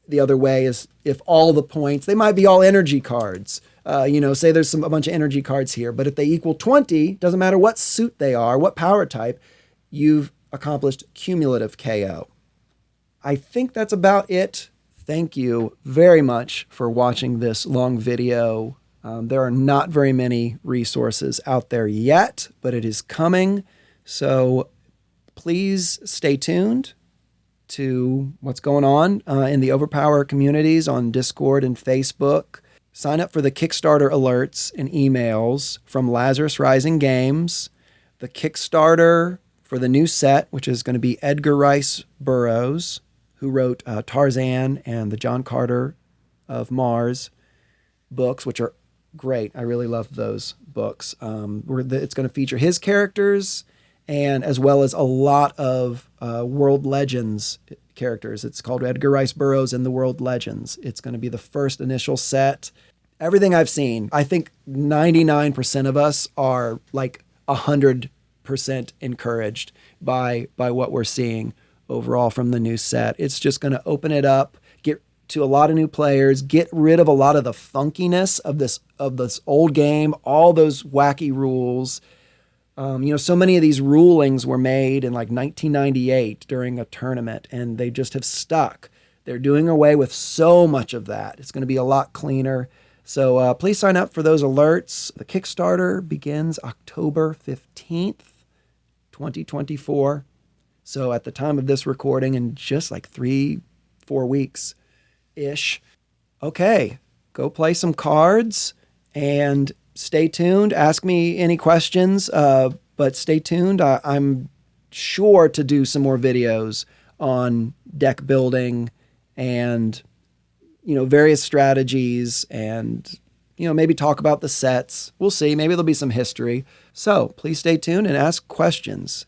the other way is if all the points, they might be all energy cards. Say there's a bunch of energy cards here, but if they equal 20, doesn't matter what suit they are, what power type, you've accomplished cumulative KO. I think that's about it. Thank you very much for watching this long video. There are not very many resources out there yet, but it is coming. So please stay tuned to what's going on in the OverPower communities on Discord and Facebook. Sign up for the Kickstarter alerts and emails from Lazarus Rising Games. The Kickstarter for the new set, which is going to be Edgar Rice Burroughs, who wrote Tarzan and the John Carter of Mars books, which are great. I really love those books. It's going to feature his characters and as well as a lot of World Legends characters. It's called Edgar Rice Burroughs and the World Legends. It's going to be the first initial set. Everything I've seen, I think 99% of us are like 100% encouraged by what we're seeing overall from the new set. It's just going to open it up, get to a lot of new players, get rid of a lot of the funkiness of this old game, all those wacky rules. So many of these rulings were made in like 1998 during a tournament, and they just have stuck. They're doing away with so much of that. It's going to be a lot cleaner. So please sign up for those alerts. The Kickstarter begins October 15th, 2024. So at the time of this recording, in just like 3-4 weeks-ish. Okay, go play some cards and stay tuned. Ask me any questions, but stay tuned. I'm sure to do some more videos on deck building and, various strategies and, maybe talk about the sets. We'll see. Maybe there'll be some history. So please stay tuned and ask questions.